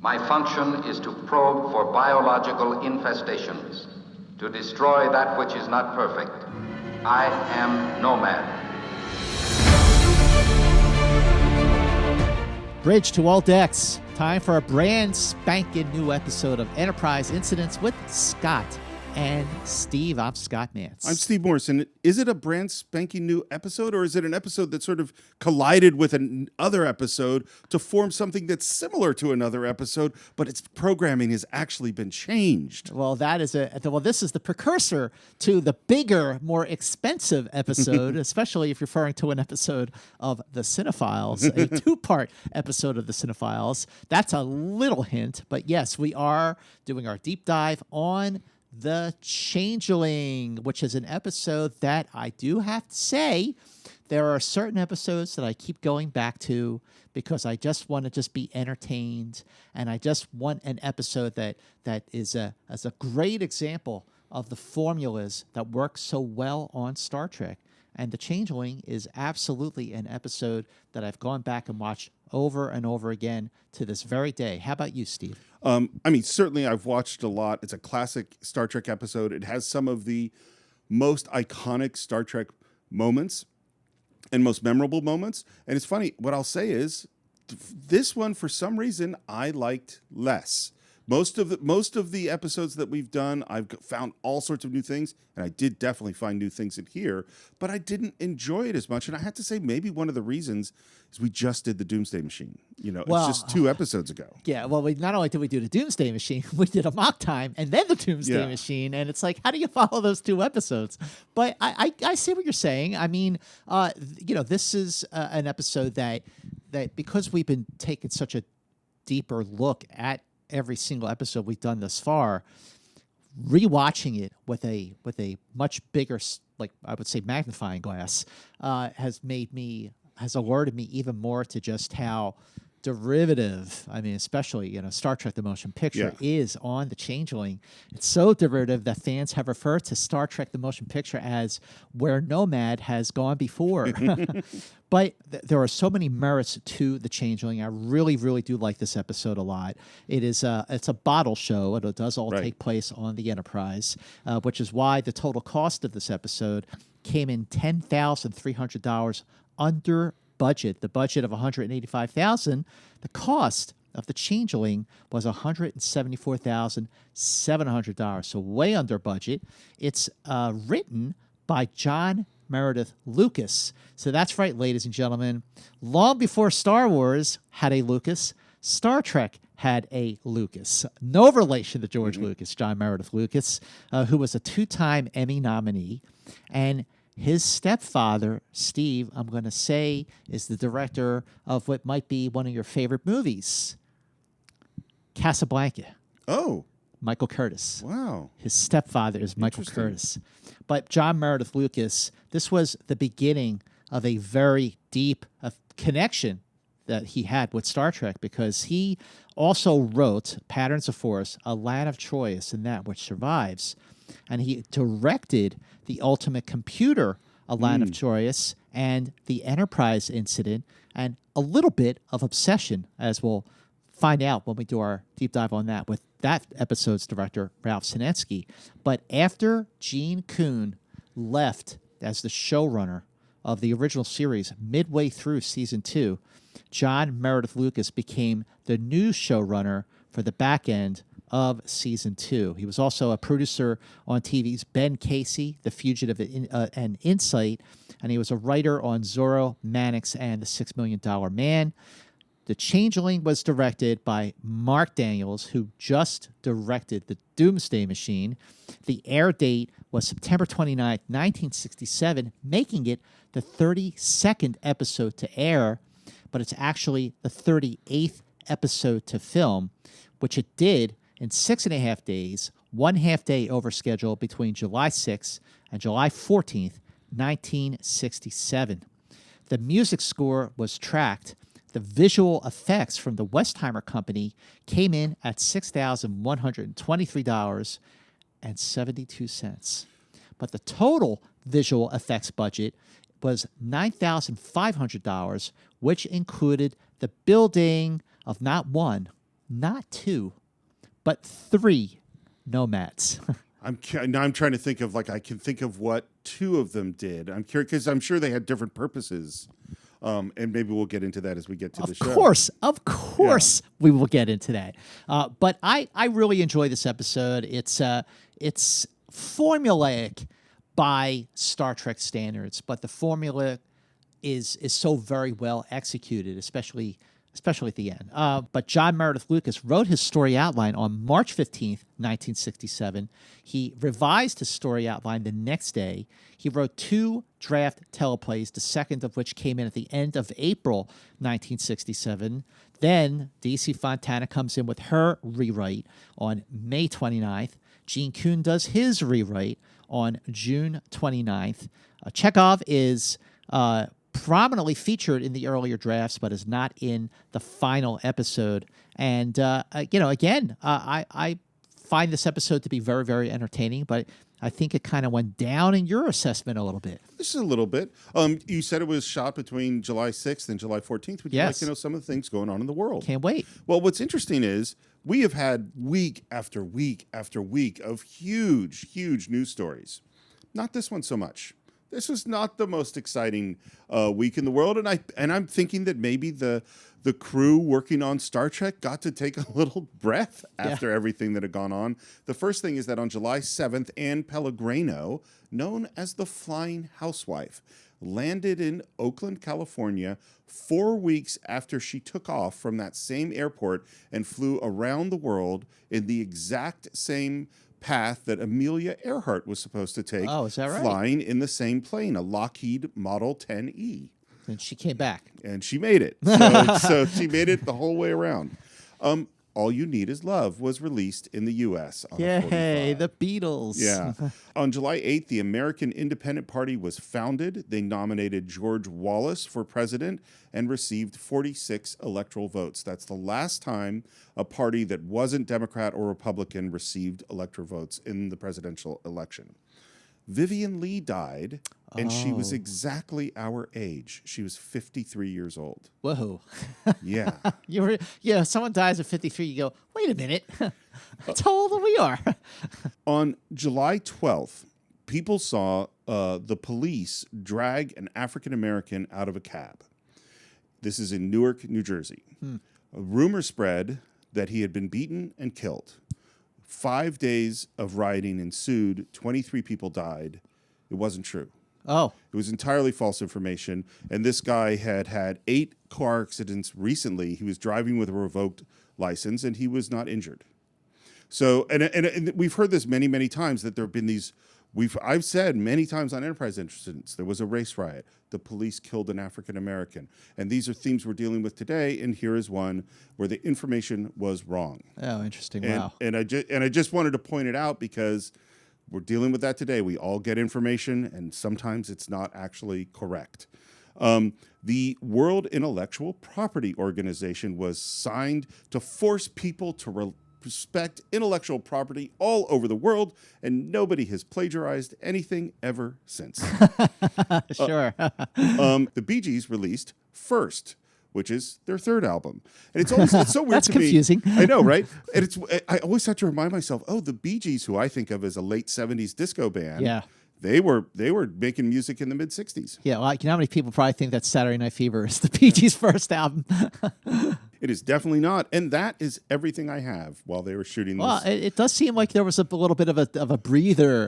My function is to probe for biological infestations, to destroy that which is not perfect. I am Nomad. Bridge to all decks. Time for a brand spanking new episode of Enterprise Incidents with Scott and Steve. I'm Scott Mance. I'm Steve Morrison. Is it a brand spanking new episode, or is it an episode that sort of collided with another episode to form something that's similar to another episode, but its programming has actually been changed? Well, this is the precursor to the bigger, more expensive episode, especially if you're referring to an episode of The Cinephiles, a two-part episode of The Cinephiles. That's a little hint, but yes, we are doing our deep dive on The Changeling, which is an episode that I do have to say, there are certain episodes that I keep going back to because I just want to be entertained, and I just want an episode that is a great example of the formulas that work so well on Star Trek. And The Changeling is absolutely an episode that I've gone back and watched over and over again to this very day. How about you, Steve? Certainly I've watched a lot. It's a classic Star Trek episode. It has some of the most iconic Star Trek moments and most memorable moments. And it's funny, what I'll say is this one, for some reason, I liked less. Most of the episodes that we've done, I've found all sorts of new things, and I did definitely find new things in here, but I didn't enjoy it as much. And I have to say, maybe one of the reasons is we just did the Doomsday Machine. It's just 2 episodes ago. Yeah, well, not only did we do the Doomsday Machine, we did a mock time and then the Doomsday Machine, and it's like, how do you follow those 2 episodes? But I see what you're saying. I mean, this is an episode that because we've been taking such a deeper look at every single episode we've done thus far, rewatching it with a much bigger, like I would say, magnifying glass, has alerted me even more to just how derivative, especially, Star Trek the Motion Picture is on The Changeling. It's so derivative that fans have referred to Star Trek the Motion Picture as where Nomad has gone before. But there are so many merits to The Changeling. I really, really do like this episode a lot. It's a bottle show. It does all take place on the Enterprise, which is why the total cost of this episode came in $10,300 under budget. The budget of $185,000. The cost of The Changeling was $174,700, so way under budget. It's written by John Meredith Lucas. So that's right, ladies and gentlemen. Long before Star Wars had a Lucas, Star Trek had a Lucas. No relation to George Lucas, John Meredith Lucas, who was a 2-time Emmy nominee. And his stepfather, Steve, I'm going to say, is the director of what might be one of your favorite movies, Casablanca. Oh. Michael Curtis. Wow. His stepfather is Michael Curtis. But John Meredith Lucas, this was the beginning of a very deep connection that he had with Star Trek, because he also wrote Patterns of Force, A Land of Choice, and That Which Survives. And he directed The Ultimate Computer, A Land of Choice, and The Enterprise Incident, and a little bit of Obsession, as we'll find out when we do our deep dive on that with that episode's director, Ralph Sinetsky. But after Gene Kuhn left as the showrunner of the original series midway through season 2, John Meredith Lucas became the new showrunner for the back end of season 2. He was also a producer on TV's Ben Casey, The Fugitive and Insight, and he was a writer on Zorro, Mannix, and The $6 Million Man. The Changeling was directed by Mark Daniels, who just directed The Doomsday Machine. The air date was September 29, 1967, making it the 32nd episode to air, but it's actually the 38th episode to film, which it did in 6.5 days, 1 half day over schedule between July 6th and July 14th, 1967. The music score was tracked. The visual effects from the Westheimer Company came in at $6,123.72. But the total visual effects budget was $9,500, which included the building of not one, not 2, but 3 Nomads. Now I'm trying to think of, like, I can think of what 2 of them did. I'm curious because I'm sure they had different purposes. And maybe we'll get into that as we get to the show. Of course, we will get into that. But I really enjoy this episode. It's formulaic by Star Trek standards, but the formula is so very well executed, especially at the end. But John Meredith Lucas wrote his story outline on March 15th, 1967. He revised his story outline the next day. He wrote 2 draft teleplays, the second of which came in at the end of April 1967. Then DC Fontana comes in with her rewrite on May 29th. Gene Kuhn does his rewrite on June 29th. Chekhov is prominently featured in the earlier drafts, but is not in the final episode. And, again, I find this episode to be very, very entertaining, but I think it kind of went down in your assessment a little bit. Just a little bit. You said it was shot between July 6th and July 14th. Would you like to know some of the things going on in the world? Can't wait. Well, what's interesting is we have had week after week after week of huge, huge news stories. Not this one so much. This was not the most exciting week in the world, and I'm thinking that maybe the crew working on Star Trek got to take a little breath after everything that had gone on. The first thing is that on July 7th, Anne Pellegrino, known as the Flying Housewife, landed in Oakland, California 4 weeks after she took off from that same airport and flew around the world in the exact same path that Amelia Earhart was supposed to take. Oh, is that right? Flying in the same plane, a Lockheed Model 10E. And she came back. And she made it. So she made it the whole way around. All You Need Is Love was released in the U.S. on Yay, the Beatles. Yeah. On July 8th, the American Independent Party was founded. They nominated George Wallace for president and received 46 electoral votes. That's the last time a party that wasn't Democrat or Republican received electoral votes in the presidential election. Vivian Leigh died, and she was exactly our age. She was 53 years old. Whoa. Yeah. Someone dies at 53, you go, wait a minute. That's how old we are. On July 12th, people saw the police drag an African-American out of a cab. This is in Newark, New Jersey. A rumor spread that he had been beaten and killed. 5 days of rioting ensued. 23 people died. It wasn't true. Oh. It was entirely false information. And this guy had 8 car accidents recently. He was driving with a revoked license, and he was not injured. So, and we've heard this many, many times that there have been these. I've said many times on Enterprise incidents, there was a race riot. The police killed an African American, and these are themes we're dealing with today. And here is one where the information was wrong. Oh, interesting! Wow. And I just wanted to point it out because we're dealing with that today. We all get information, and sometimes it's not actually correct. The World Intellectual Property Organization was signed to force people to respect intellectual property all over the world, and nobody has plagiarized anything ever since. Sure. The Bee Gees released First, which is their 3rd album. And it's so weird That's to confusing. me. I know, right? And I always have to remind myself, the Bee Gees, who I think of as a late 70s disco band, they were making music in the mid-60s. Yeah, well, you know how many people probably think that Saturday Night Fever is the Bee Gees' first album? It is definitely not, and that is everything I have while they were shooting this. Well, it does seem like there was a little bit of a breather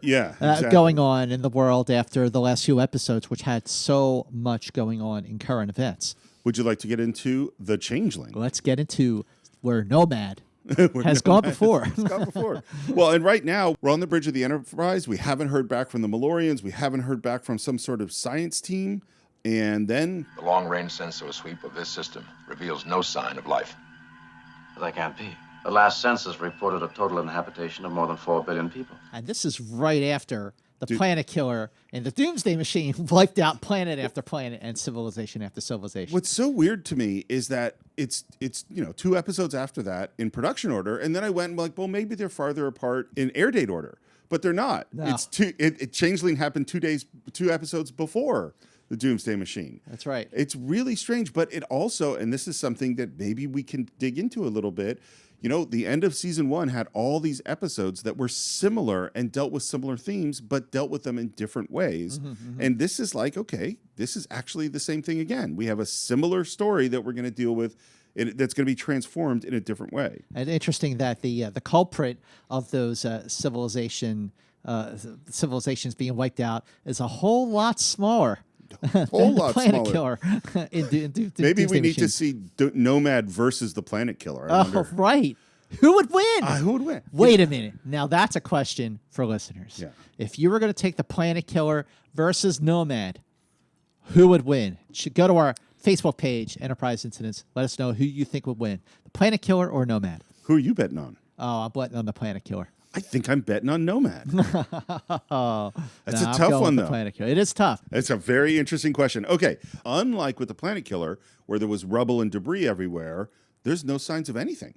going on in the world after the last few episodes, which had so much going on in current events. Would you like to get into The Changeling? Let's get into where Nomad has gone before. It's gone before. Well, and right now, we're on the bridge of the Enterprise. We haven't heard back from the Malorians. We haven't heard back from some sort of science team. And then the long-range sensor sweep of this system reveals no sign of life. But that can't be. The last census reported a total inhabitation of more than 4 billion people. And this is right after the planet killer and the Doomsday Machine wiped out planet after planet and civilization after civilization. What's so weird to me is that it's 2 episodes after that in production order, and then I went like, well, maybe they're farther apart in air date order, but they're not. No. Changeling happened 2 episodes before the Doomsday Machine. That's right. It's really strange, but it also, and this is something that maybe we can dig into a little bit, the end of season 1 had all these episodes that were similar and dealt with similar themes, but dealt with them in different ways. And this is like, okay, this is actually the same thing again. We have a similar story that we're going to deal with that's going to be transformed in a different way. And interesting that the culprit of those civilizations being wiped out is a whole lot smaller. Whole lot Planet smaller. Killer. Maybe we need to see Nomad versus the Planet Killer. I wonder. Right. Who would win? Who would win? Wait a minute. Now that's a question for listeners. Yeah. If you were going to take the Planet Killer versus Nomad, who would win? Should go to our Facebook page, Enterprise Incidents. Let us know who you think would win, the Planet Killer or Nomad. Who are you betting on? Oh, I'm betting on the Planet Killer. I think I'm betting on Nomad. That's a I'm tough going one, with the though. Planet Killer. It is tough. It's a very interesting question. Okay, unlike with the Planet Killer, where there was rubble and debris everywhere, there's no signs of anything.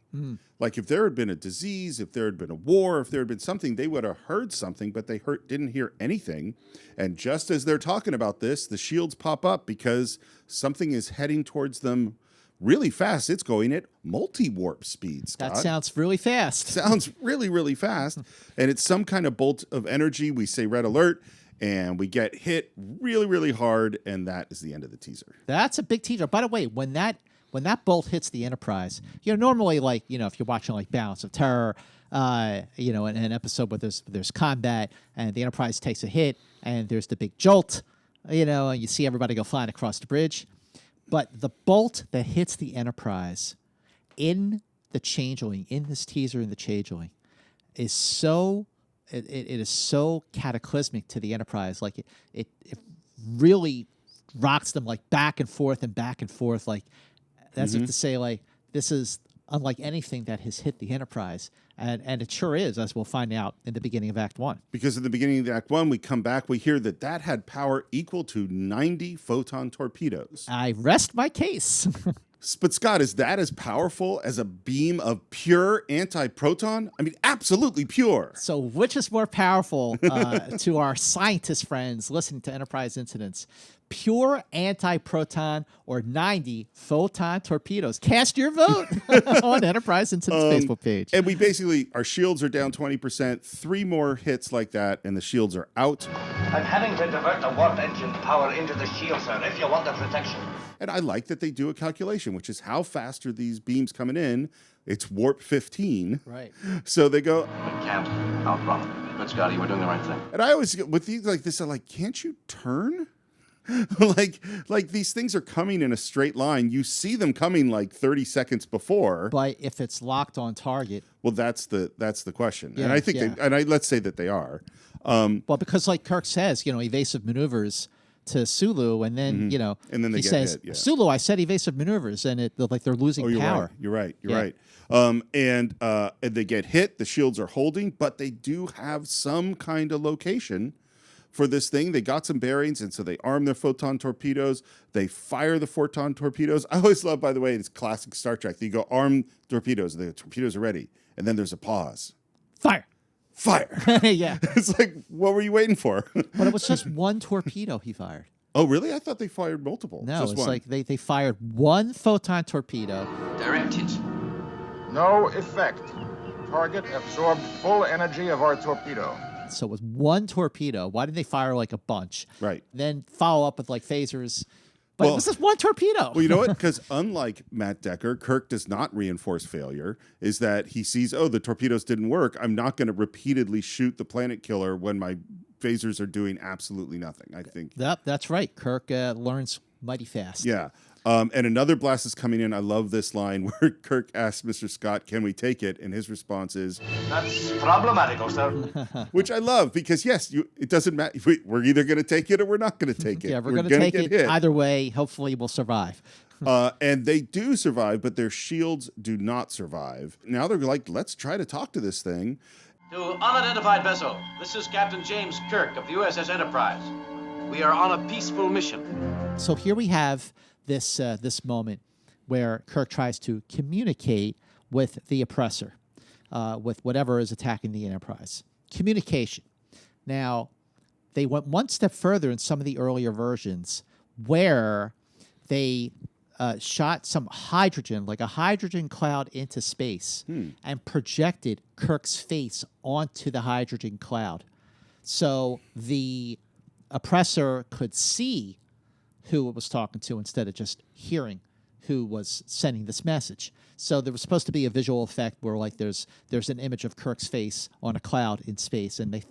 Like if there had been a disease, if there had been a war, if there had been something, they would have heard something, but they didn't hear anything. And just as they're talking about this, the shields pop up because something is heading towards them really fast. It's going at multi-warp speed, Scott. That sounds really fast. Sounds really, really fast. And it's some kind of bolt of energy. We say red alert, and we get hit really, really hard, and that is the end of the teaser. That's a big teaser. By the way, when that bolt hits the Enterprise, normally if you're watching like Balance of Terror, in an episode where there's combat and the Enterprise takes a hit and there's the big jolt, and you see everybody go flying across the bridge. But the bolt that hits the Enterprise in the Changeling, in this teaser in the Changeling, is so it is so cataclysmic to the Enterprise. Like it really rocks them like back and forth, like as if to say like this is unlike anything that has hit the Enterprise. And it sure is, as we'll find out in the beginning of Act 1. Because in the beginning of Act 1, we come back, we hear that had power equal to 90 photon torpedoes. I rest my case. But Scott, is that as powerful as a beam of pure anti-proton? I mean, absolutely pure. So which is more powerful to our scientist friends listening to Enterprise Incidents? Pure anti-proton or 90 photon torpedoes? Cast your vote on Enterprise Incidents Facebook page. And we basically, our shields are down 20%, 3 more hits like that, and the shields are out. I'm having to divert the warp engine power into the shield, sir, if you want the protection. And I like that they do a calculation, which is how fast are these beams coming in? It's warp 15. Right. So they go... We can't outrun them. But, Scotty, we're doing the right thing. And I always, with these like this, I'm like, can't you turn? like these things are coming in a straight line. You see them coming like 30 seconds before. But if it's locked on target... Well, that's the question. Yeah, and I think let's say that they are. Well, because like Kirk says, evasive maneuvers to Sulu, and then and then they he get says, hit, yeah. Sulu, I said evasive maneuvers, and they're losing power. You're right. Yeah. And they get hit. The shields are holding, but they do have some kind of location for this thing. They got some bearings, and so they arm their photon torpedoes. They fire the photon torpedoes. I always love, by the way, it's classic Star Trek. You go arm torpedoes. The torpedoes are ready, and then there's a pause. Fire. Yeah. It's like, what were you waiting for? But it was just one torpedo he fired. Oh, really? I thought they fired multiple. No, just it's one. like they fired one photon torpedo. Direct hit. No effect. Target absorbed full energy of our torpedo. So it was one torpedo. Why did they fire like a bunch? Right. Then follow up with like phasers. But it was just one torpedo. Well, you know what? Because unlike Matt Decker, Kirk does not reinforce failure. Is that he sees, the torpedoes didn't work. I'm not going to repeatedly shoot the Planet Killer when my phasers are doing absolutely nothing. I think. Yep, that's right. Kirk learns mighty fast. Yeah. And another blast is coming in. I love this line where Kirk asks Mr. Scott, "Can we take it?" And his response is, That's problematical, sir. which I love because yes, it doesn't matter. We're either going to take it or we're not going to take it. Yeah, we're going to gonna take get it hit. either way. Hopefully, we'll survive. And they do survive, but their shields do not survive. Now they're like, let's try to talk to this thing. To unidentified vessel, this is Captain James Kirk of the USS Enterprise. We are on a peaceful mission. So here we have this moment where Kirk tries to communicate with the oppressor, with whatever is attacking the Enterprise. Communication. Now, they went one step further in some of the earlier versions where they shot some hydrogen, like a hydrogen cloud, into space and projected Kirk's face onto the hydrogen cloud. So the oppressor could see who it was talking to instead of just hearing who was sending this message. So there was supposed to be a visual effect where like there's an image of Kirk's face on a cloud in space, and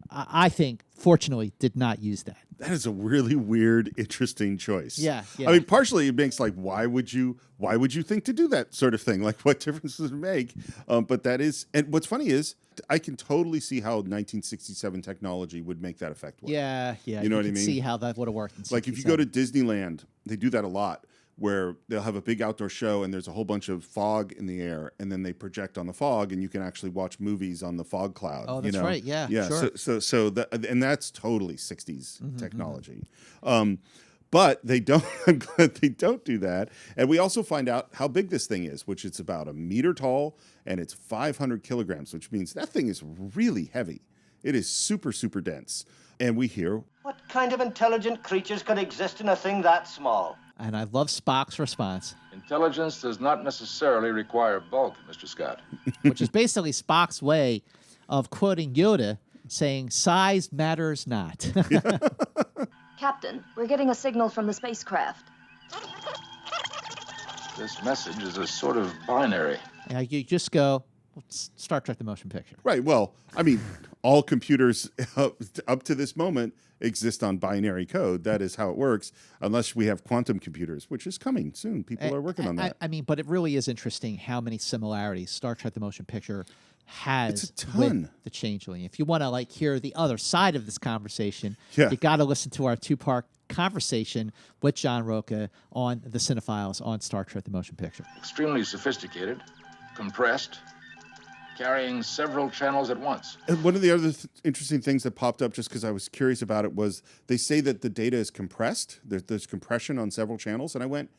I think, fortunately, did not use that. That is a really weird, interesting choice. Yeah. I mean, partially it makes like, why would you think to do that sort of thing? Like, what difference does it make? But that is, and what's funny is, I can totally see how 1967 technology would make that effect work. Yeah. You know what I mean? See how that would have worked in 67. Like if you go to Disneyland, they do that a lot, where they'll have a big outdoor show and there's a whole bunch of fog in the air, and then they project on the fog, and you can actually watch movies on the fog cloud. Oh, that's right. Yeah. Sure. So and that's totally 60s technology. But they don't. I'm glad they don't do that. And we also find out how big this thing is, which it's about 1 meter tall and it's 500 kilograms, which means that thing is really heavy. It is super, super dense. And we hear, What kind of intelligent creatures could exist in a thing that small? And I love Spock's response, Intelligence does not necessarily require bulk, Mr. Scott. which is basically Spock's way of quoting Yoda, saying, "Size matters not." Captain, we're getting a signal from the spacecraft. This message is a sort of binary. You just go, Star Trek: The Motion Picture. right, well, I mean, all computers up to this moment exist on binary code. That is how it works, unless we have quantum computers, which is coming soon. People are working on that. I mean, but it really is interesting how many similarities Star Trek: The Motion Picture has It's a ton. with the Changeling. If you want to like hear the other side of this conversation, Yeah. you got to listen to our 2-part conversation with John Roca on the Cinephiles on Star Trek: The Motion Picture. Extremely sophisticated, compressed, carrying several channels at once. And one of the other interesting things that popped up, just because I was curious about it, was they say that the data is compressed. There's compression on several channels. And I went,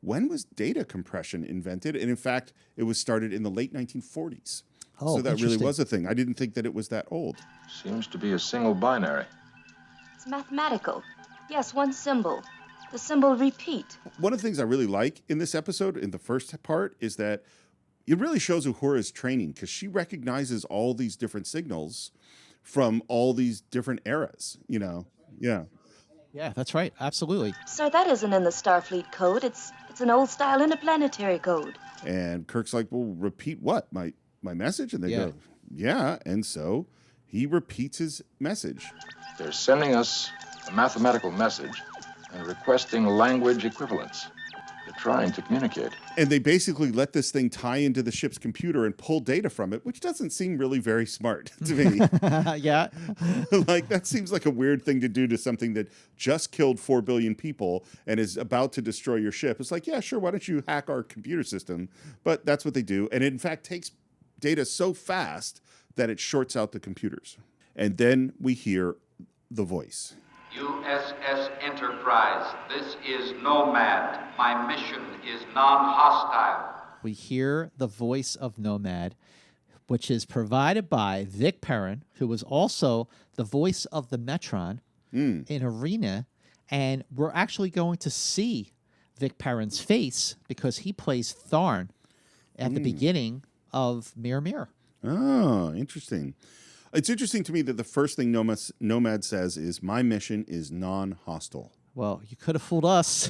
when was data compression invented? And in fact, it was started in the late 1940s. Oh, so that really interesting. was a thing. I didn't think that it was that old. Seems to be a single binary. It's mathematical. Yes, one symbol. The symbol repeat. One of the things I really like in this episode, in the first part, is that it really shows Uhura's training, because she recognizes all these different signals from all these different eras, you know? Yeah. Yeah, that's right. Absolutely. Sir, that isn't in the Starfleet code. It's an old-style interplanetary code. And Kirk's like, well, repeat what? My message? And they Yeah. go, yeah. And so he repeats his message. They're sending us a mathematical message and requesting language equivalents. They're trying to communicate. And they basically let this thing tie into the ship's computer and pull data from it, which doesn't seem really very smart to me. Yeah. Like, that seems like a weird thing to do to something that just killed 4 billion people and is about to destroy your ship. It's like, yeah, sure, why don't you hack our computer system? But that's what they do. And it, in fact, takes data so fast that it shorts out the computers. And then we hear the voice. USS Enterprise, this is Nomad. My mission is non-hostile. We hear the voice of Nomad, which is provided by Vic Perrin, who was also the voice of the Metron in Arena. And we're actually going to see Vic Perrin's face because he plays Tharn at the beginning of Mirror Mirror. Oh, interesting. It's interesting to me that the first thing Nomad says is, my mission is non-hostile. Well, you could have fooled us.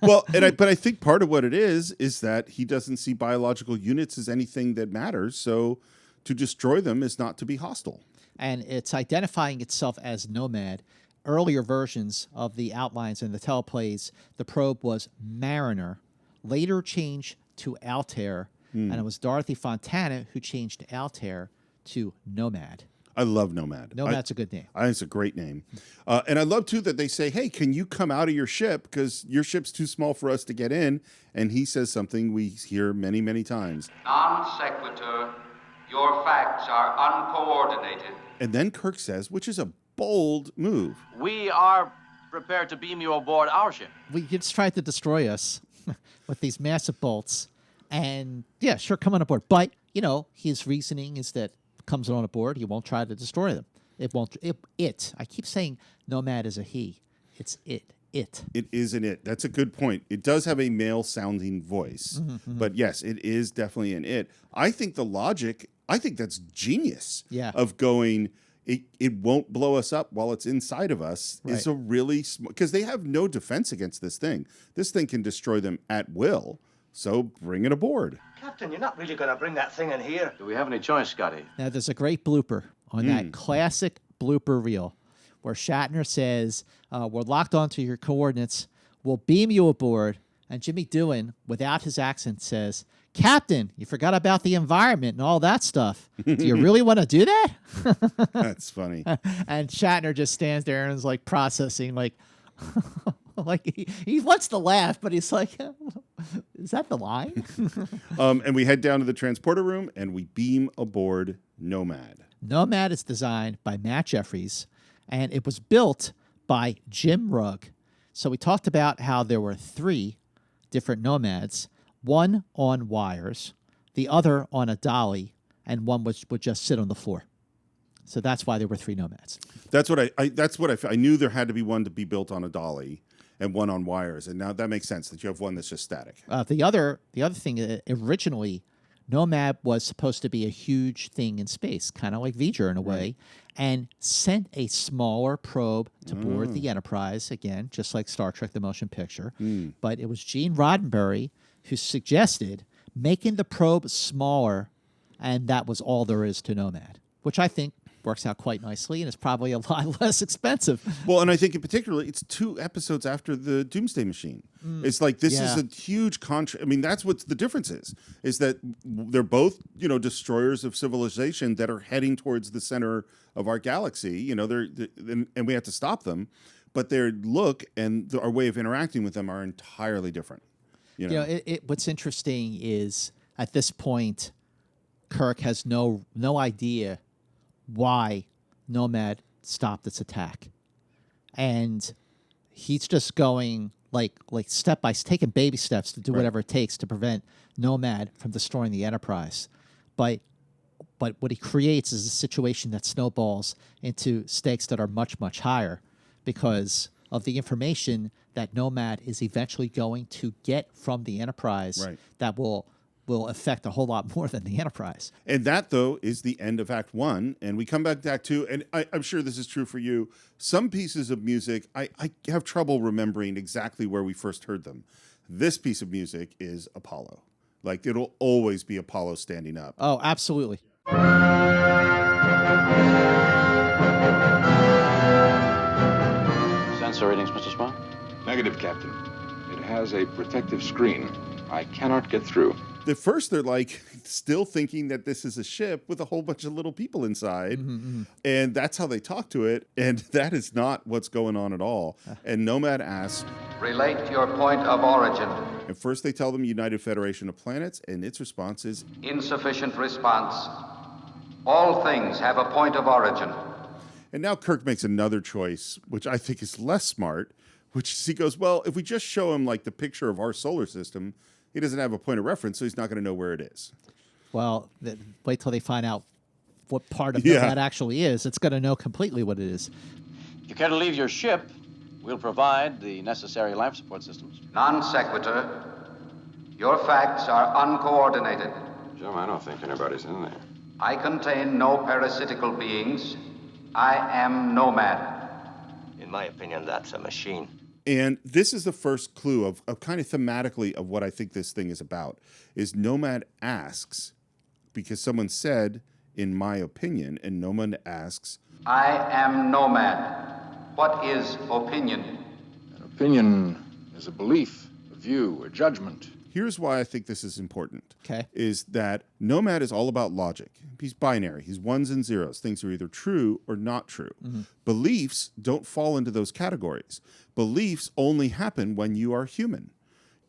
Well, but I think part of what it is that he doesn't see biological units as anything that matters. So to destroy them is not to be hostile. And it's identifying itself as Nomad. Earlier versions of the outlines and the teleplays, the probe was Mariner, later changed to Altair, and it was Dorothy Fontana who changed Altair to Nomad. I love Nomad. Nomad's a good name. I think it's a great name. And I love, too, that they say, hey, can you come out of your ship? Because your ship's too small for us to get in. And he says something we hear many, many times. Non sequitur, your facts are uncoordinated. And then Kirk says, which is a bold move. We are prepared to beam you aboard our ship. We just tried to destroy us with these massive bolts. And, yeah, sure, come on aboard. But, you know, his reasoning is that comes on aboard, he won't try to destroy them. It won't. I keep saying Nomad is a he. It's it. it. It is an it. That's a good point. It does have a male-sounding voice, but yes, it is definitely an it. I think the logic, I think that's genius. Yeah. Of going, it won't blow us up while it's inside of us. Right. Is a really because they have no defense against this thing. This thing can destroy them at will. So bring it aboard. Captain, you're not really going to bring that thing in here. Do we have any choice, Scotty? Now, there's a great blooper on that classic blooper reel where Shatner says, we're locked onto your coordinates. We'll beam you aboard. And Jimmy Doohan, without his accent, says, Captain, you forgot about the environment and all that stuff. Do you really want to do that? That's funny. And Shatner just stands there and is like processing, like, like he wants to laugh, but he's like, is that the line? And we head down to the transporter room and we beam aboard Nomad. Nomad is designed by Matt Jeffries, and it was built by Jim Rugg. So we talked about how there were 3 different Nomads, one on wires, the other on a dolly, and one which would just sit on the floor. So that's why there were 3 Nomads. That's what I knew there had to be one to be built on a dolly and one on wires. And now that makes sense that you have one that's just static. The other thing, originally, Nomad was supposed to be a huge thing in space, kind of like V'ger in a way, and sent a smaller probe to board the Enterprise, again, just like Star Trek The Motion Picture. But it was Gene Roddenberry who suggested making the probe smaller, and that was all there is to Nomad, which I think works out quite nicely and is probably a lot less expensive. Well, and I think in particular, it's 2 episodes after the Doomsday Machine. It's like this is a huge contrast. I mean, that's what the difference is that they're both, destroyers of civilization that are heading towards the center of our galaxy. And we have to stop them, but their look and our way of interacting with them are entirely different. What's interesting is at this point, Kirk has no idea why Nomad stopped its attack, and he's just going like step by step, taking baby steps to do whatever it takes to prevent Nomad from destroying the Enterprise. But what he creates is a situation that snowballs into stakes that are much, much higher because of the information that Nomad is eventually going to get from the Enterprise that will affect a whole lot more than the Enterprise. And that, though, is the end of Act 1. And we come back to Act 2. And I'm sure this is true for you. Some pieces of music, I have trouble remembering exactly where we first heard them. This piece of music is Apollo. Like, it'll always be Apollo standing up. Oh, absolutely. Sensor readings, Mr. Spock? Negative, Captain. It has a protective screen. I cannot get through. At first, they're like still thinking that this is a ship with a whole bunch of little people inside. And that's how they talk to it. And that is not what's going on at all. And Nomad asks, Relate your point of origin. And first they tell them United Federation of Planets. And its response is, Insufficient response. All things have a point of origin. And now Kirk makes another choice, which I think is less smart, which is he goes, well, if we just show him like the picture of our solar system, he doesn't have a point of reference, so he's not going to know where it is. Well, wait till they find out what part of that actually is. It's going to know completely what it is. If you care to leave your ship, we'll provide the necessary life support systems. Non sequitur. Your facts are uncoordinated. Jim, I don't think anybody's in there. I contain no parasitical beings. I am Nomad. In my opinion, that's a machine. And this is the first clue of kind of thematically of what I think this thing is about, is Nomad asks, because someone said, in my opinion, and Nomad asks, I am Nomad. What is opinion? An opinion is a belief, a view, a judgment. Here's why I think this is important. Okay. Is that Nomad is all about logic. He's binary. He's ones and zeros. Things are either true or not true. Beliefs don't fall into those categories. Beliefs only happen when you are human.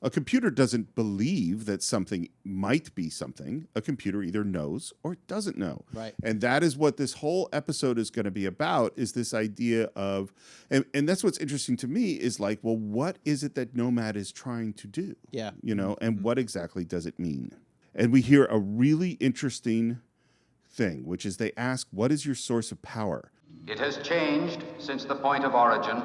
A computer doesn't believe that something might be something. A computer either knows or doesn't know. Right. And that is what this whole episode is going to be about, is this idea of, and that's what's interesting to me, is like, well, what is it that Nomad is trying to do? Yeah. And what exactly does it mean? And we hear a really interesting thing, which is they ask, what is your source of power? It has changed since the point of origin.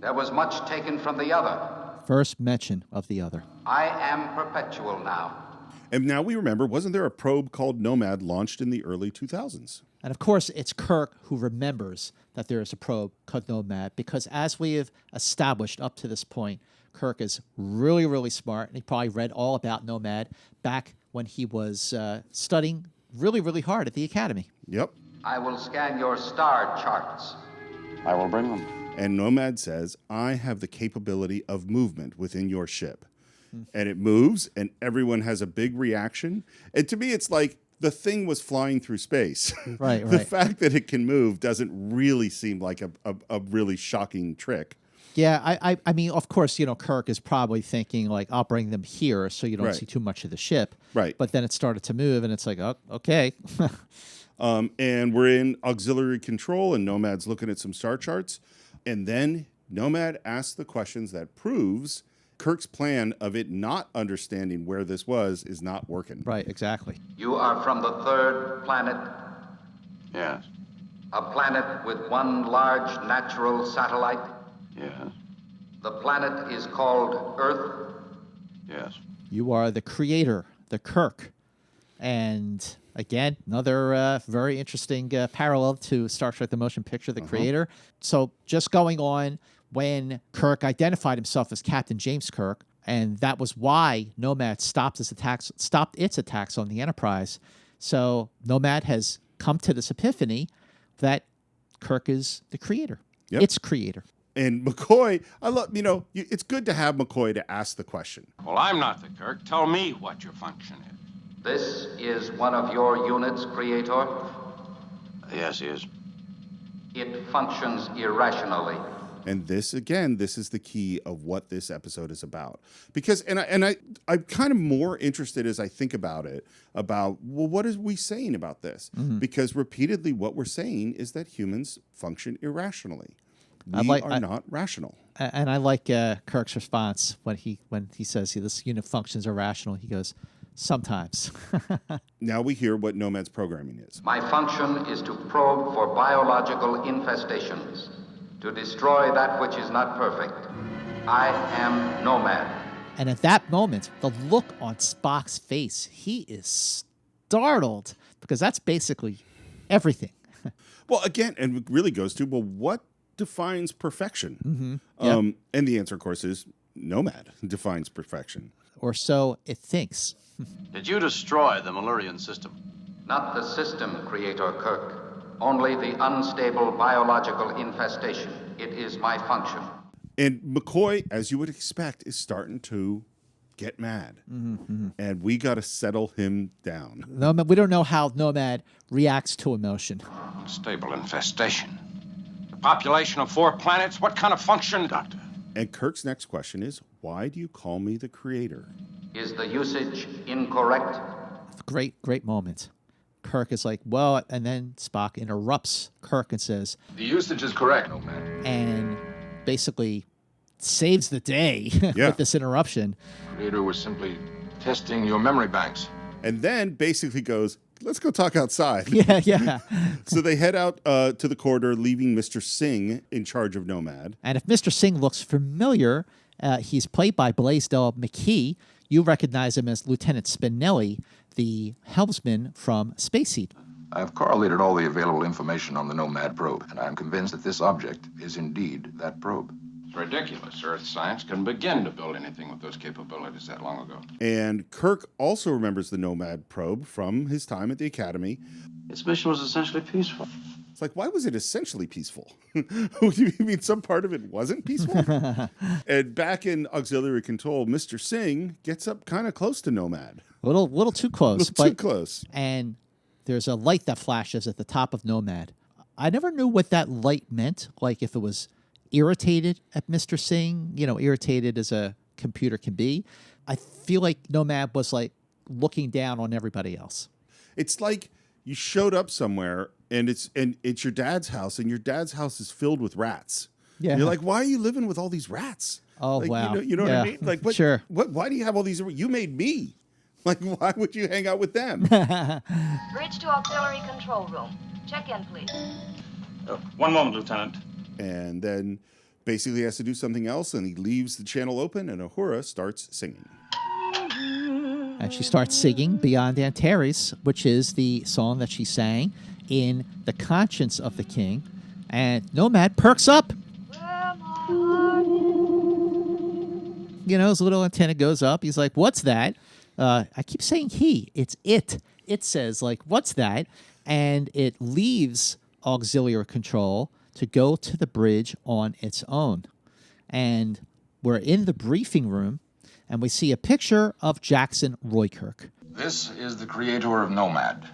There was much taken from the other. First mention of the other. I am perpetual now. And now we remember, wasn't there a probe called Nomad launched in the early 2000s? And of course, it's Kirk who remembers that there is a probe called Nomad, because as we have established up to this point, Kirk is really, really smart, and he probably read all about Nomad back when he was studying really, really hard at the Academy. Yep. I will scan your star charts. I will bring them. And Nomad says, I have the capability of movement within your ship. And it moves, and everyone has a big reaction. And to me, it's like the thing was flying through space. Right, The right. fact that it can move doesn't really seem like a really shocking trick. Yeah, I mean, of course, Kirk is probably thinking, like, I'll bring them here so you don't Right. see too much of the ship. Right. But then it started to move, and it's like, oh, okay. And we're in auxiliary control, and Nomad's looking at some star charts. And then Nomad asks the questions that proves Kirk's plan of it not understanding where this was is not working. Right, exactly. You are from the third planet, Yes. a planet with one large natural satellite. Yes. The planet is called Earth. Yes. You are the creator, the Kirk. And again, another very interesting parallel to Star Trek: The Motion Picture, the creator. So just going on, when Kirk identified himself as Captain James Kirk, and that was why Nomad stopped its attacks on the Enterprise. So Nomad has come to this epiphany that Kirk is the creator. Yep. Its creator. And McCoy, I love, it's good to have McCoy to ask the question. Well, I'm not the Kirk. Tell me what your function is. This is one of your units, Creator. Yes, he is. It functions irrationally. And this, again, this is the key of what this episode is about. Because, I'm kind of more interested as I think about it, well, what are we saying about this? Mm-hmm. Because repeatedly what we're saying is that humans function irrationally. We are not rational. And I like Kirk's response when he says, this unit functions irrational. He goes, sometimes. Now we hear what Nomad's programming is. My function is to probe for biological infestations, to destroy that which is not perfect. I am Nomad. And at that moment, the look on Spock's face, he is startled, because that's basically everything. Well, again, and it really goes to, what defines perfection? Mm-hmm. Yep. And the answer, of course, is Nomad defines perfection. Or so it thinks. Did you destroy the Malurian system? Not the system, Creator Kirk. Only the unstable biological infestation. It is my function. And McCoy, as you would expect, is starting to get mad. Mm-hmm. And we got to settle him down. We don't know how Nomad reacts to emotion. Unstable infestation. The population of 4 planets? What kind of function, Doctor? And Kirk's next question is, why do you call me the creator? Is the usage incorrect? Great moment. Kirk is like, well, and then Spock interrupts Kirk and says, The usage is correct, Nomad. and basically saves the day Yeah. with this interruption. Creator was simply testing your memory banks. And then basically goes, let's go talk outside. Yeah. So they head out to the corridor, leaving Mr. Singh in charge of Nomad. And if Mr. Singh looks familiar, he's played by Blaisdell McKee. You recognize him as Lieutenant Spinelli, the helmsman from Space Seed. I have correlated all the available information on the Nomad probe, and I am convinced that this object is indeed that probe. It's ridiculous. Earth science couldn't begin to build anything with those capabilities that long ago. And Kirk also remembers the Nomad probe from his time at the Academy. Its mission was essentially peaceful. It's like, why was it essentially peaceful? You mean some part of it wasn't peaceful? And back in auxiliary control, Mr. Singh gets up kind of close to Nomad. A little too close. Too close. And there's a light that flashes at the top of Nomad. I never knew what that light meant, like if it was irritated at Mr. Singh, irritated as a computer can be. I feel like Nomad was like looking down on everybody else. It's like you showed up somewhere and it's your dad's house, and your dad's house is filled with rats. Yeah. You're like, why are you living with all these rats? Oh, like, wow. You know what I mean? Like, what, Sure. Why do you have all these? You made me. Like, why would you hang out with them? Bridge to auxiliary control room. Check in, please. One moment, Lieutenant. And then basically has to do something else, and he leaves the channel open, and Uhura starts singing. And she starts singing Beyond Antares, which is the song that she sang in The Conscience of the King. And Nomad perks up. You know, his little antenna goes up. He's like, what's that? I keep saying he. It's it. It says, like, what's that? And it leaves auxiliary control to go to the bridge on its own. And we're in the briefing room, and we see a picture of Jackson Roykirk. This is the creator of Nomad,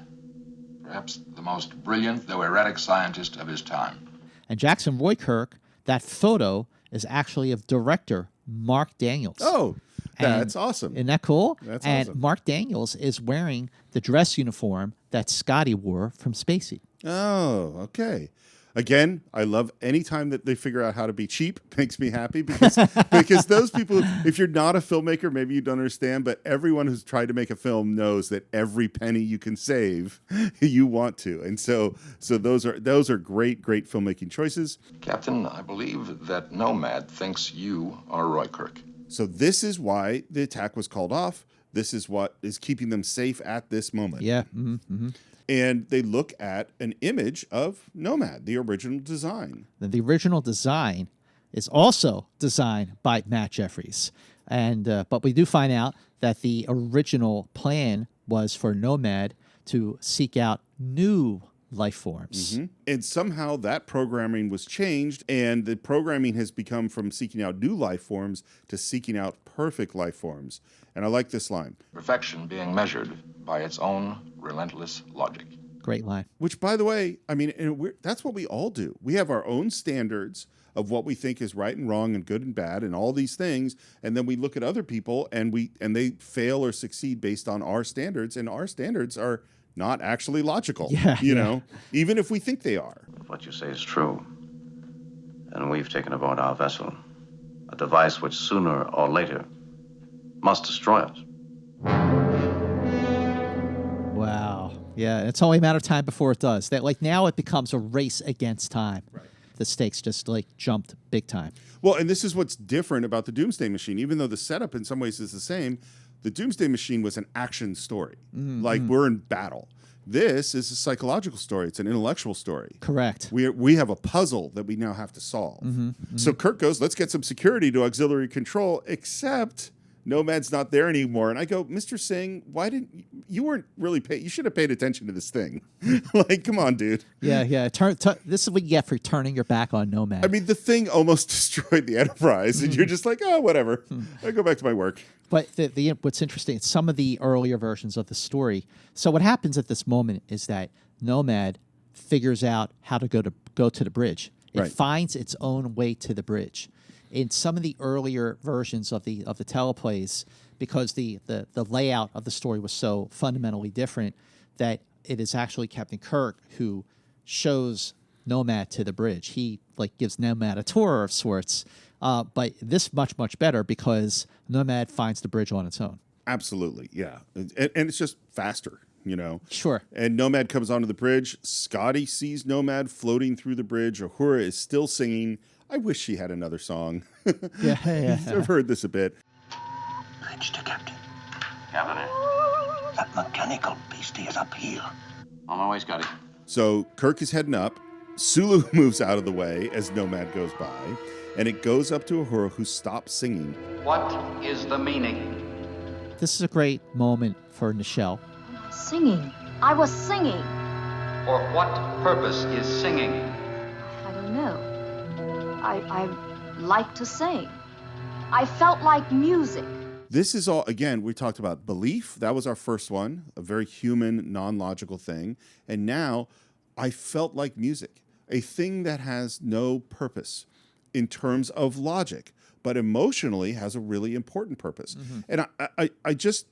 perhaps the most brilliant, though erratic scientist of his time. And Jackson Roykirk, that photo is actually of director Mark Daniels. Oh, that's awesome. Isn't that cool? That's and awesome. Mark Daniels is wearing the dress uniform that Scotty wore from Spacey. Oh, okay. Again, I love any time that they figure out how to be cheap. Makes me happy because those people, if you're not a filmmaker, maybe you don't understand, but everyone who's tried to make a film knows that every penny you can save, you want to. And so those are great filmmaking choices. Captain, I believe that Nomad thinks you are Roykirk. So this is why the attack was called off. This is what is keeping them safe at this moment. Yeah. Mm-hmm. Mm-hmm. And they look at an image of Nomad, the original design. The original design is also designed by Matt Jeffries. And but we do find out that the original plan was for Nomad to seek out new life forms. Mm-hmm. And somehow that programming was changed, and the programming has become from seeking out new life forms to seeking out perfect life forms. And I like this line. Perfection being measured by its own relentless logic. Great line. Which, by the way, I mean, that's what we all do. We have our own standards of what we think is right and wrong and good and bad and all these things, and then we look at other people and they fail or succeed based on our standards, and our standards are not actually logical. You know, even if we think they are. What you say is true. And we've taken aboard our vessel a device which sooner or later must destroy us. Wow. Yeah, it's only a matter of time before it does. That, like, now it becomes a race against time. Right. The stakes just, like, jumped big time. Well, and this is what's different about the Doomsday Machine. Even though the setup in some ways is the same, the Doomsday Machine was an action story. Like, we're in battle. This is a psychological story. It's an intellectual story. Correct. We have a puzzle that we now have to solve. So Kirk goes, let's get some security to auxiliary control, except Nomad's not there anymore. And I go, Mr. Singh, why didn't you weren't really you should have paid attention to this thing. Like, come on, dude. Yeah. This is what you get for turning your back on Nomad. I mean, the thing almost destroyed the Enterprise, and you're just like, oh, whatever. I go back to my work. But what's interesting, some of the earlier versions of the story. So what happens at this moment is that Nomad figures out how to go to the bridge. It finds its own way to the bridge. In some of the earlier versions of the teleplays, because the layout of the story was so fundamentally different, that it is actually Captain Kirk who shows Nomad to the bridge. He gives Nomad a tour of sorts. But this much better because Nomad finds the bridge on its own. Absolutely, yeah, and it's just faster, you know. Sure. And Nomad comes onto the bridge. Scotty sees Nomad floating through the bridge. Uhura is still singing. I wish she had another song. Yeah. I've heard this a bit. Bridge to Captain. Captain, That mechanical beastie is up here. on my way, Scotty. So Kirk is heading up. Sulu moves out of the way as Nomad goes by, and it goes up to Uhura, who stops singing. What is the meaning? This is a great moment for Nichelle. Singing. I was singing. For what purpose is singing? I don't know. I like to sing. I felt like music. This is all, again, we talked about belief. That was our first one, a very human, non-logical thing. And now I felt like music, a thing that has no purpose in terms of logic, but emotionally has a really important purpose. And I just,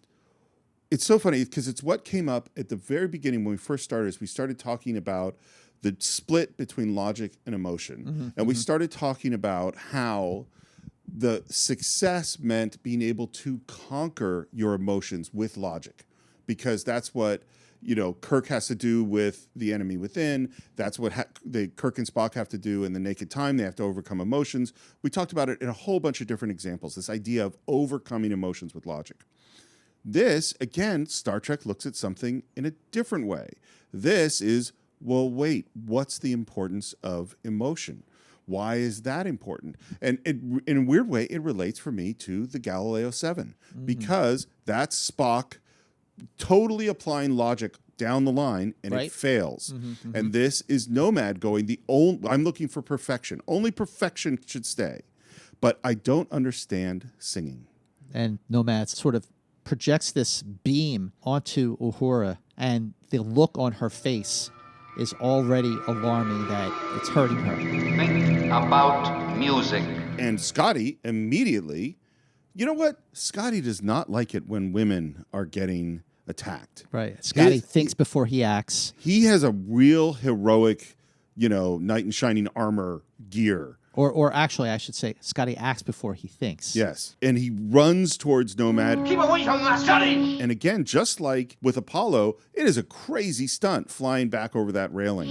it's so funny because it's what came up at the very beginning when we first started, is we started talking about the split between logic and emotion. And we started talking about how the success meant being able to conquer your emotions with logic, because that's what, Kirk has to do with the enemy within. That's what Kirk and Spock have to do in The Naked Time. They have to overcome emotions. We talked about it in a whole bunch of different examples, this idea of overcoming emotions with logic. This, again, Star Trek looks at something in a different way. This is, well, wait, what's the importance of emotion? Why is that important? And in a weird way, it relates for me to the Galileo 7, because that's Spock totally applying logic down the line, and it fails. And this is Nomad going, I'm looking for perfection. Only perfection should stay. But I don't understand singing. And Nomad sort of projects this beam onto Uhura, and the look on her face is already alarming that it's hurting her. Think about music. And Scotty immediately, you know what? Scotty does not like it when women are getting attacked. Right. Scotty thinks before he acts. He has a real heroic, knight in shining armor gear. Or actually, I should say, Scotty acts before he thinks. Yes. And he runs towards Nomad. Keep away from that, Scotty! And again, just like with Apollo, it is a crazy stunt flying back over that railing.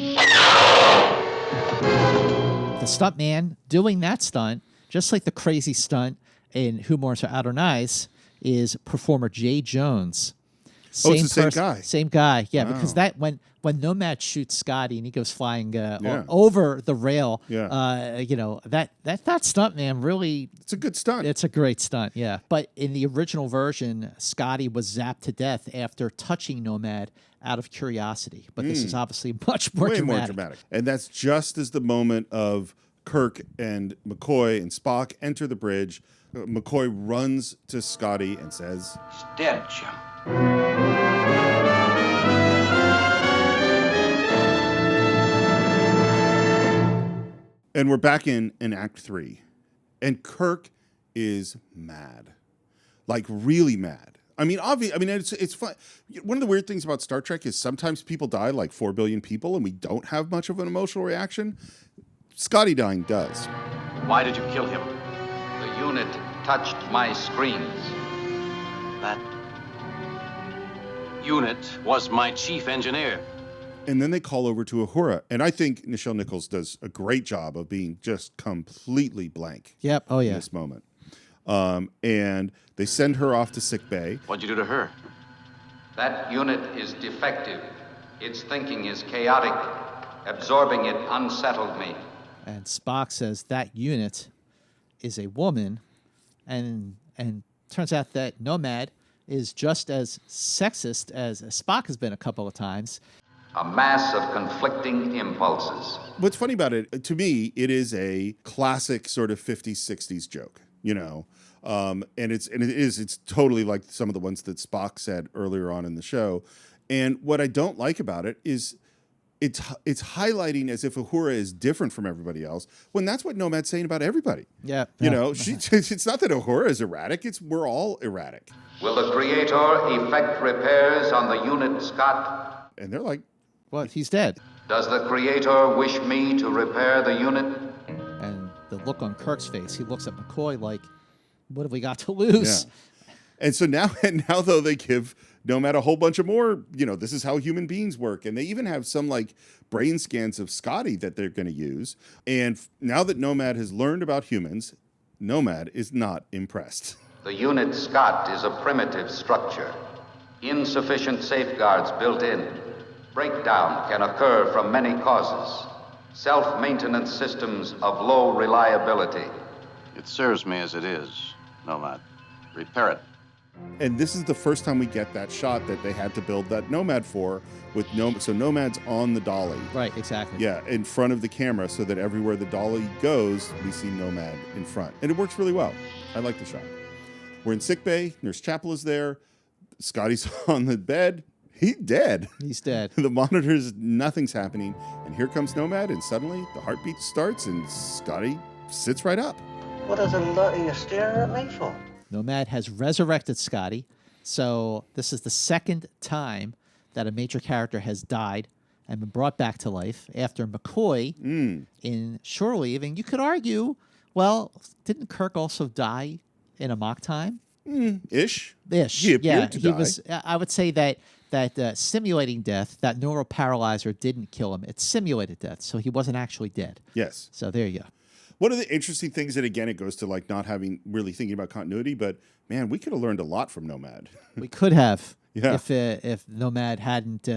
The stunt man doing that stunt, just like the crazy stunt in Who Mourns for Adonais, is performer Jay Jones. It's the same guy. Same guy, yeah. Wow. Because when Nomad shoots Scotty and he goes flying over the rail, that stunt man really, it's a good stunt. It's a great stunt, yeah. But in the original version, Scotty was zapped to death after touching Nomad out of curiosity. But this is obviously much more way more dramatic. And that's just as the moment of Kirk and McCoy and Spock enter the bridge. McCoy runs to Scotty and says, He's dead, Jim. And we're back in Act 3. And Kirk is mad. Like, really mad. I mean, it's fun. One of the weird things about Star Trek is sometimes people die, like 4 billion people, and we don't have much of an emotional reaction. Scotty dying does. Why did you kill him? The unit touched my screens. That unit was my chief engineer. And then they call over to Uhura. And I think Nichelle Nichols does a great job of being just completely blank. Yep. Oh, yeah. In this moment. And they send her off to sickbay. What'd you do to her? That unit is defective. Its thinking is chaotic. Absorbing it unsettled me. And Spock says that unit is a woman, and turns out that Nomad is just as sexist as Spock has been a couple of times. A mass of conflicting impulses. What's funny about it, to me, it is a classic sort of 50s, 60s joke, and it's totally like some of the ones that Spock said earlier on in the show. And what I don't like about it is it's highlighting as if Uhura is different from everybody else, when that's what Nomad's saying about everybody. Yeah. It's not that Uhura is erratic, we're all erratic. Will the Creator effect repairs on the unit, Scott? And they're like, what? He's dead. Does the Creator wish me to repair the unit? And the look on Kirk's face, he looks at McCoy like, what have we got to lose? Yeah. And so now though, they give Nomad a whole bunch of more, this is how human beings work. And they even have some like brain scans of Scotty that they're going to use. And now that Nomad has learned about humans, Nomad is not impressed. The unit, Scott, is a primitive structure. Insufficient safeguards built in. Breakdown can occur from many causes. Self-maintenance systems of low reliability. It serves me as it is, Nomad. Repair it. And this is the first time we get that shot that they had to build that Nomad for, so Nomad's on the dolly. Right, exactly. Yeah, in front of the camera, so that everywhere the dolly goes, we see Nomad in front. And it works really well. I like the shot. We're in sickbay. Nurse Chapel is there. Scotty's on the bed. He's dead. He's dead. The monitors, nothing's happening. And here comes Nomad, and suddenly the heartbeat starts, and Scotty sits right up. What are the lot of you staring at me for? Nomad has resurrected Scotty. So this is the second time that a major character has died and been brought back to life after McCoy in Shore Leave. And you could argue, well, didn't Kirk also die in a mock time? Ish. He appeared to die. I would say that that simulating death, that neural paralyzer didn't kill him. It simulated death, so he wasn't actually dead. Yes. So there you go. One of the interesting things, and again, it goes to like not having really thinking about continuity, but man, we could have learned a lot from Nomad. We could have Yeah. if Nomad hadn't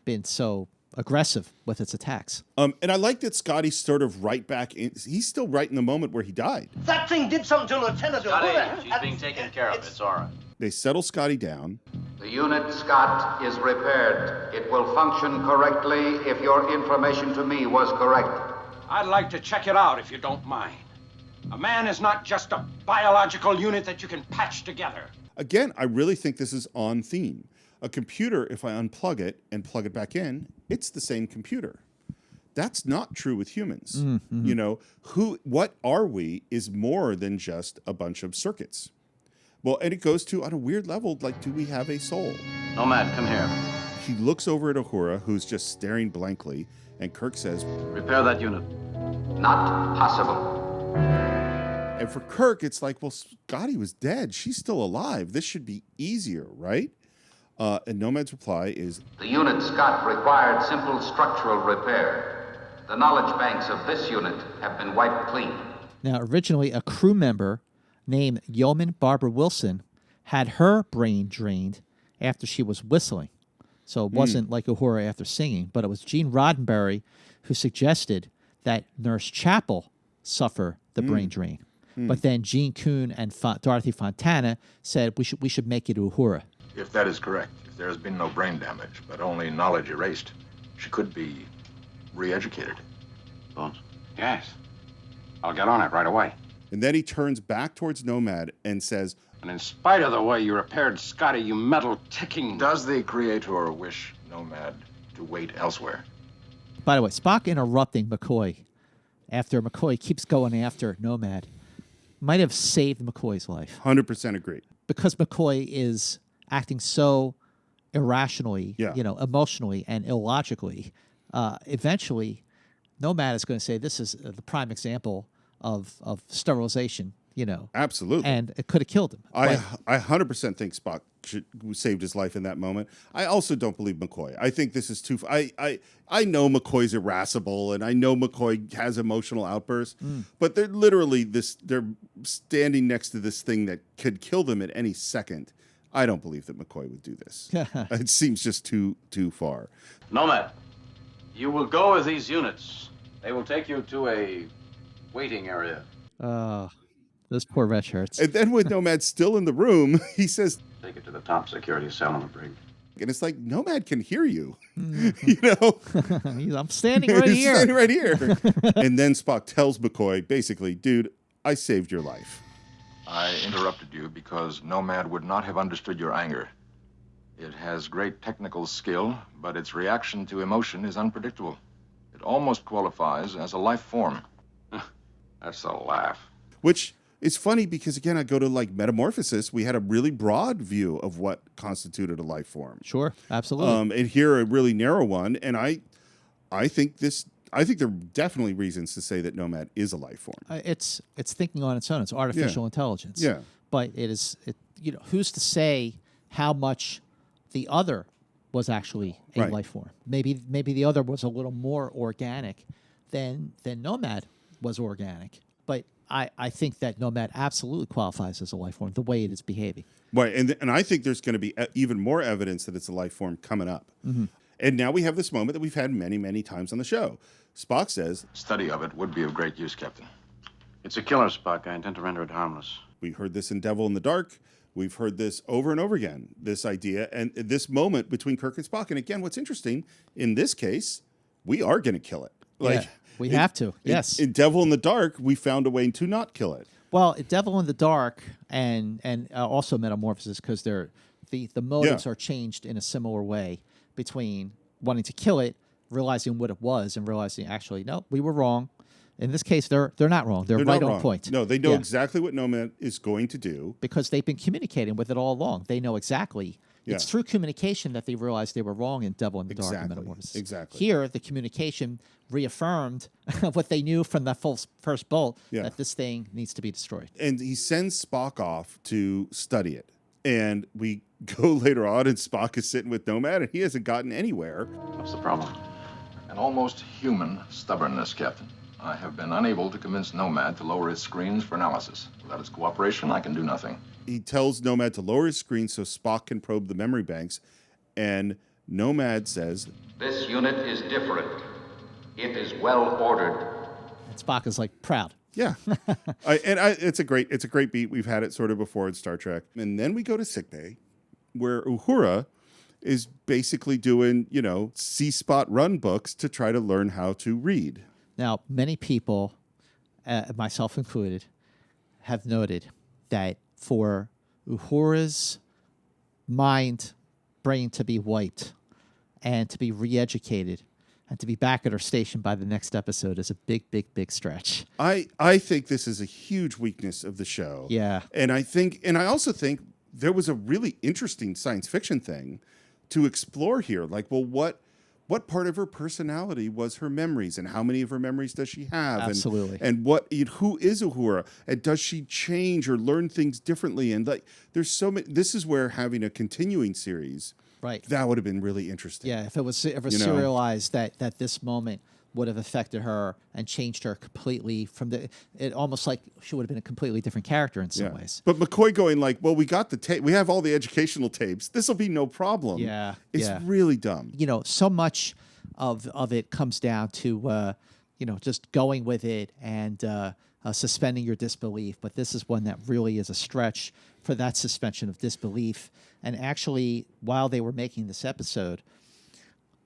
been so aggressive with its attacks. And I like that Scotty's sort of right back in. He's still right in the moment where he died. That thing did something to Lieutenant Scotty, Uhura. she's being taken care of. It's all right. They settle Scotty down. The unit, Scott, is repaired. It will function correctly if your information to me was correct. I'd like to check it out if you don't mind. A man is not just a biological unit that you can patch together. Again, I really think this is on theme. A computer, if I unplug it and plug it back in, it's the same computer. That's not true with humans. Mm-hmm. You know, what are we is more than just a bunch of circuits. Well, and it goes to, on a weird level, like, do we have a soul? Nomad, come here. He looks over at Uhura, who's just staring blankly, and Kirk says, Repair that unit. Not possible. and for Kirk, it's like, well, Scotty was dead. She's still alive. This should be easier, right? And Nomad's reply is, The unit, Scott, required simple structural repair. The knowledge banks of this unit have been wiped clean. Now, originally, a crew member named Yeoman Barbara Wilson had her brain drained after she was whistling. So it wasn't like Uhura after singing, but it was Gene Roddenberry who suggested that Nurse Chapel suffer the brain drain. But then Gene Kuhn and Dorothy Fontana said we should make it Uhura. If that is correct, if there has been no brain damage, but only knowledge erased, she could be re-educated. Bones? Yes. I'll get on it right away. and then he turns back towards Nomad and says, And in spite of the way you repaired Scotty, you metal ticking... Does the Creator wish Nomad to wait elsewhere? By the way, Spock interrupting McCoy after McCoy keeps going after Nomad might have saved McCoy's life. 100% agree. Because McCoy is acting so irrationally, emotionally and illogically. Eventually, Nomad is going to say this is the prime example of sterilization, Absolutely. And it could have killed him. I 100% think Spock saved his life in that moment. I also don't believe McCoy. I think this is too... I know McCoy's irascible, and I know McCoy has emotional outbursts, but they're literally they're standing next to this thing that could kill them at any second. I don't believe that McCoy would do this. It seems just too far. Nomad, you will go with these units. They will take you to a waiting area. This poor red shirts. And then with Nomad still in the room, he says, Take it to the top security cell on the brig. and it's like, Nomad can hear you. I'm standing right He's here. standing right here. And then Spock tells McCoy, basically, dude, I saved your life. I interrupted you because Nomad would not have understood your anger. It has great technical skill, but its reaction to emotion is unpredictable. It almost qualifies as a life form. That's a laugh. Which is funny because, again, I go to like Metamorphosis. We had a really broad view of what constituted a life form. Sure, absolutely. And here a really narrow one. And I think there are definitely reasons to say that Nomad is a life form. It's thinking on its own. It's artificial intelligence. Yeah. But who's to say how much the other was actually a life form? Maybe the other was a little more organic than Nomad was organic. But I think that Nomad absolutely qualifies as a life form, the way it is behaving. Right, and I think there's going to be even more evidence that it's a life form coming up. Mm-hmm. And now we have this moment that we've had many, many times on the show. Spock says, Study of it would be of great use, Captain. It's a killer, Spock. I intend to render it harmless. We heard this in Devil in the Dark. We've heard this over and over again, this idea, and this moment between Kirk and Spock. And again, what's interesting, in this case, we are going to kill it. We have to, yes. In Devil in the Dark, we found a way to not kill it. Well, Devil in the Dark and also Metamorphosis, because the motives are changed in a similar way between wanting to kill it, realizing what it was, and realizing actually, no, we were wrong. In this case, they're not wrong. They're right on point. No, they know exactly what Nomad is going to do. Because they've been communicating with it all along. They know exactly. Yeah. It's through communication that they realized they were wrong in Devil in the Dark and Metamorphosis. Exactly. Here, the communication reaffirmed what they knew from that first bolt, that this thing needs to be destroyed. And he sends Spock off to study it. And we go later on and Spock is sitting with Nomad and he hasn't gotten anywhere. What's the problem? An almost human stubbornness, Captain. I have been unable to convince Nomad to lower his screens for analysis. Without his cooperation, I can do nothing. He tells Nomad to lower his screen so Spock can probe the memory banks, and Nomad says, "This unit is different. It is well ordered." And Spock is like proud. Yeah. It's a great beat. We've had it sort of before in Star Trek. And then we go to sickbay, where Uhura is basically doing, C-spot run books to try to learn how to read. Now, many people, myself included, have noted that for Uhura's brain to be wiped and to be re-educated and to be back at her station by the next episode is a big, big, big stretch. I think this is a huge weakness of the show. Yeah. And I also think there was a really interesting science fiction thing to explore here. Like, well, what part of her personality was her memories, and how many of her memories does she have? Absolutely. And who is Uhura? And does she change or learn things differently? And there's so many. This is where having a continuing series, right, that would have been really interesting. Yeah, if it was serialized, that this moment would have affected her and changed her completely it almost like she would have been a completely different character in some ways. But McCoy going like, well, we got the tape. We have all the educational tapes. This will be no problem. Yeah. It's really dumb. So much of it comes down to, just going with it and suspending your disbelief. But this is one that really is a stretch for that suspension of disbelief. And actually, while they were making this episode,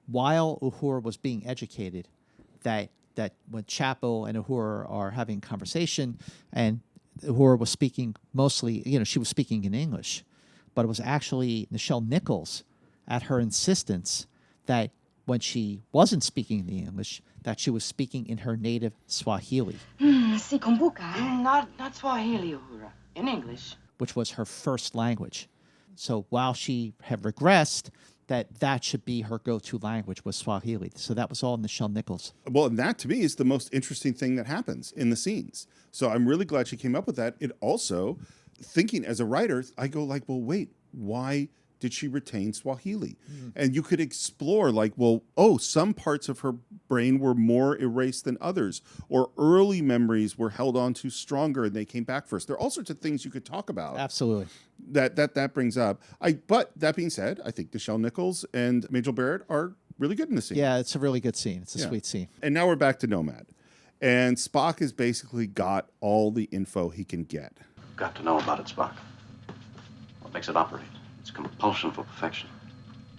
while Uhura was being educated, that when Chapo and Uhura are having a conversation, and Uhura was speaking mostly, she was speaking in English, but it was actually Nichelle Nichols, at her insistence, that when she wasn't speaking the English, that she was speaking in her native Swahili. Si kumbuka. Not Swahili, Uhura. In English. Which was her first language. So while she had regressed, that should be her go-to language was Swahili. So that was all Nichelle Nichols. Well, and that to me is the most interesting thing that happens in the scenes. So I'm really glad she came up with that. It also, thinking as a writer, I go like, well, wait, why did she retain Swahili? And you could explore like, well, some parts of her brain were more erased than others, or early memories were held on to stronger and they came back first. There are all sorts of things you could talk about. Absolutely. That brings up. But that being said, I think Nichelle Nichols and Majel Barrett are really good in the scene. Yeah, it's a really good scene. It's a sweet scene. And now we're back to Nomad. And Spock has basically got all the info he can get. Got to know about it, Spock. What makes it operate? It's compulsion for perfection.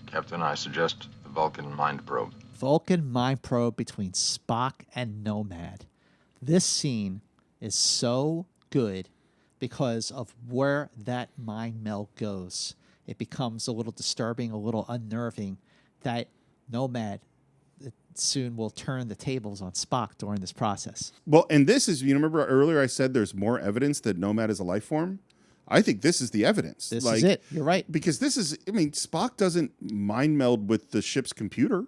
Captain, I suggest the Vulcan mind probe. Vulcan mind probe between Spock and Nomad. This scene is so good because of where that mind meld goes. It becomes a little disturbing, a little unnerving, that Nomad soon will turn the tables on Spock during this process. Well, and this is, remember earlier I said there's more evidence that Nomad is a life form? I think this is the evidence. This is it. You're right. Because Spock doesn't mind meld with the ship's computer.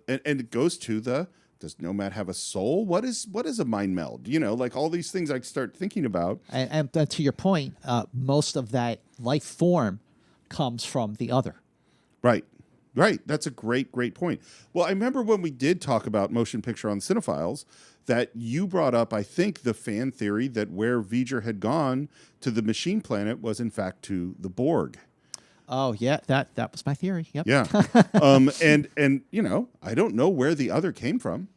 And it goes to does Nomad have a soul? What is a mind meld? Like all these things I start thinking about. And to your point, most of that life form comes from the other. Right. That's a great point. Well, I remember when we did talk about motion picture on Cinephiles that you brought up, I think, the fan theory that where V'ger had gone to the machine planet was in fact to the Borg. Oh yeah, that was my theory. Yep. Yeah. And I don't know where the other came from,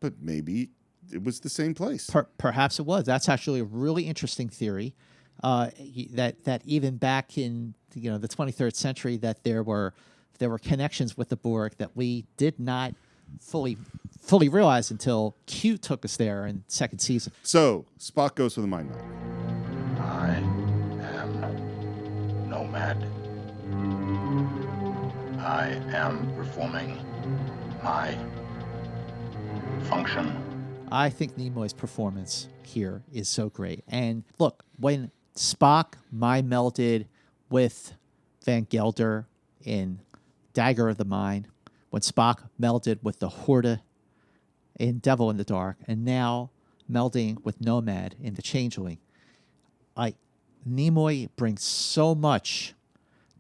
but maybe it was the same place. Perhaps it was. That's actually a really interesting theory. That even back in the 23rd century, that there were connections with the Borg that we did not fully realize until Q took us there in second season. So Spock goes for the mind meld. I am Nomad. I am performing my function. I think Nimoy's performance here is so great. And look, when Spock mind melded with Van Gelder in Dagger of the Mind, when Spock melded with the Horta in Devil in the Dark, and now melding with Nomad in The Changeling, Nimoy brings so much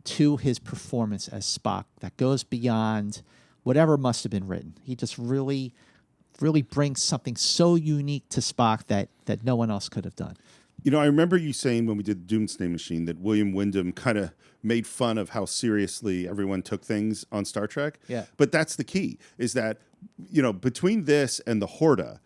to his performance as Spock that goes beyond whatever must have been written. He just really brings something so unique to Spock that no one else could have done. You know, I remember you saying when we did Doomsday Machine that William Wyndham kind of made fun of how seriously everyone took things on Star Trek. Yeah. But that's the key, is that, you know, between this and the Horta,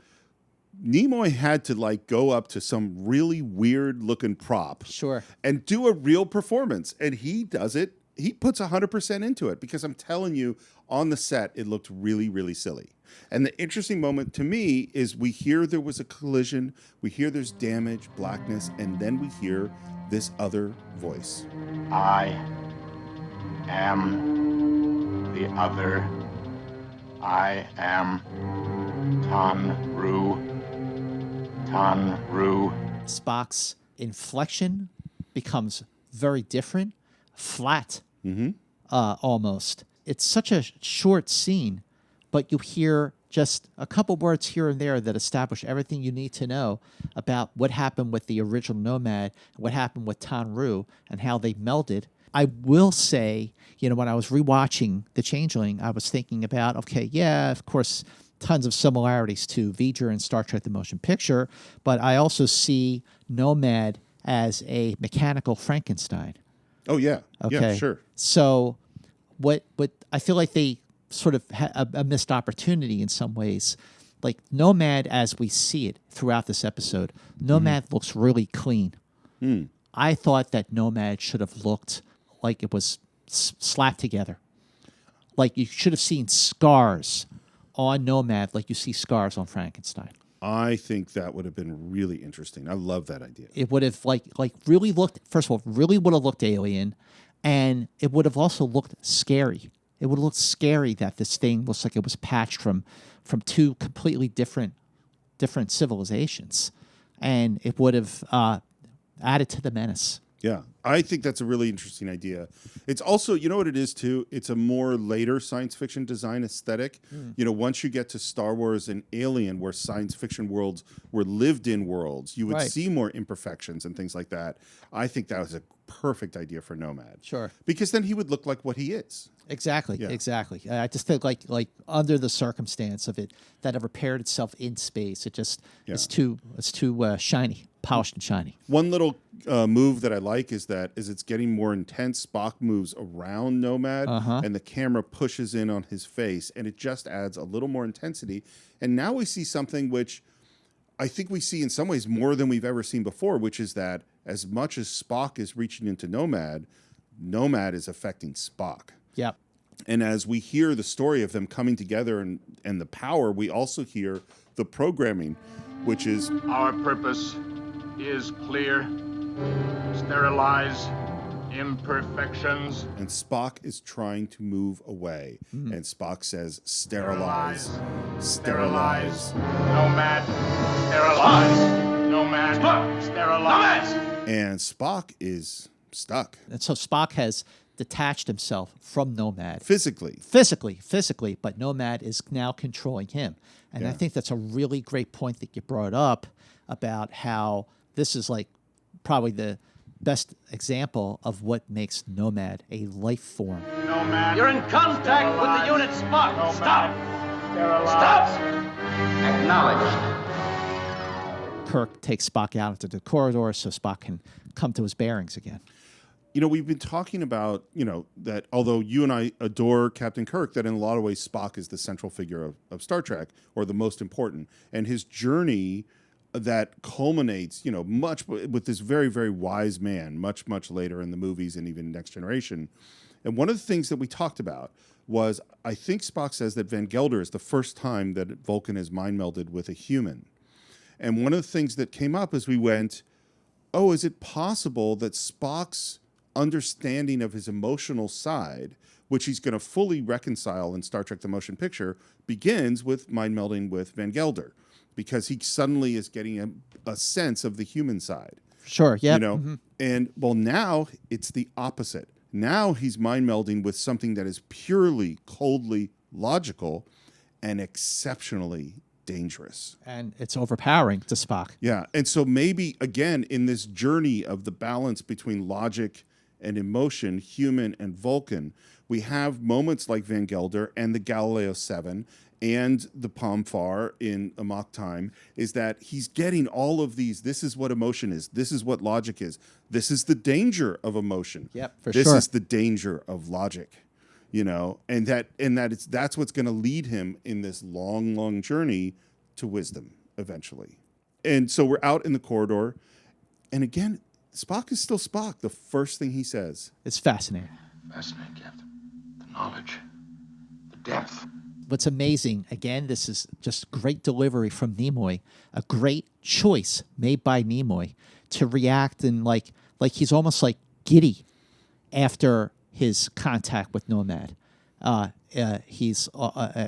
Nimoy had to like go up to some really weird looking prop. Sure. And do a real performance. And he does it. He puts 100% into it, because I'm telling you, on the set, it looked really, really silly. And the interesting moment to me is we hear there was a collision, we hear there's damage, blackness, and then we hear this other voice. I am the other. I am Tanru. Spock's inflection becomes very different, flat, almost. It's such a short scene, but you hear just a couple words here and there that establish everything you need to know about what happened with the original Nomad, what happened with Tanru, and how they melded. I will say, you know, when I was rewatching The Changeling, I was thinking about, okay, yeah, of course, tons of similarities to V'ger and Star Trek The Motion Picture, but I also see Nomad as a mechanical Frankenstein. Oh, yeah. Okay. Yeah, sure. So what I feel like they sort of had a missed opportunity in some ways. Like Nomad, as we see it throughout this episode, Nomad looks really clean. I thought that Nomad should have looked like it was slapped together. Like you should have seen scars on Nomad like you see scars on Frankenstein. I think that would have been really interesting. I love that idea. It would have like really looked, first of all, really would have looked alien, and it would have also looked scary. It would have looked scary that this thing looks like it was patched from two completely different civilizations, and it would have added to the menace. Yeah, I think that's a really interesting idea. It's also, you know what it is too? It's a more later science fiction design aesthetic. You know, once you get to Star Wars and Alien, where science fiction worlds were lived in worlds, you would see more imperfections and things like that. I think that was a perfect idea for Nomad. Sure. Because then he would look like what he is. Exactly, exactly. I just think like under the circumstance of it, that it repaired itself in space. It just it's too shiny, polished and shiny. One little move that I like is that as it's getting more intense, Spock moves around Nomad and the camera pushes in on his face, and it just adds a little more intensity. And now we see something which I think we see in some ways more than we've ever seen before, which is that as much as Spock is reaching into Nomad, Nomad is affecting Spock. Yep. And as we hear the story of them coming together and the power, we also hear the programming, which is... Our purpose is clear. Sterilize imperfections. And Spock is trying to move away. And Spock says, sterilize. Sterilize. Nomad. Sterilize. Nomad. Sterilize. And Spock is stuck. And so Spock has detached himself from Nomad. Physically, but Nomad is now controlling him. And I think that's a really great point that you brought up about how this is like probably the best example of what makes Nomad a life form. Nomad. You're in contact with the unit Spock. Nomad. Stop. Sterilize. Stop. Acknowledged. Kirk takes Spock out into the corridor so Spock can come to his bearings again. You know, we've been talking about, you know, that although you and I adore Captain Kirk, that in a lot of ways Spock is the central figure of Star Trek, or the most important. And his journey that culminates, you know, much with this very, very wise man, much, much later in the movies and even Next Generation. And one of the things that we talked about was, I think Spock says that Van Gelder is the first time that Vulcan has mind melded with a human. And one of the things that came up as we went, oh, is it possible that Spock's understanding of his emotional side, which he's going to fully reconcile in Star Trek The Motion Picture, begins with mind melding with Van Gelder, because he suddenly is getting a sense of the human side. Sure, yeah. You know, and well, now it's the opposite. Now he's mind melding with something that is purely, coldly logical and exceptionally dangerous. And it's overpowering to Spock. Yeah. And so maybe, again, in this journey of the balance between logic and emotion, human and Vulcan. We have moments like Van Gelder and the Galileo 7 and the Pomfar in Amok Time, is that he's getting all of these. This is what emotion is. This is what logic is. This is the danger of emotion. Yep, for this sure. is the danger of logic, you know, and that's what's going to lead him in this long, long journey to wisdom eventually. And so we're out in the corridor, and again, Spock is still Spock. The first thing he says. It's fascinating. Fascinating, Captain. The knowledge, the depth. What's amazing, again, this is just great delivery from Nimoy, a great choice made by Nimoy to react and like he's almost like giddy after his contact with Nomad. He's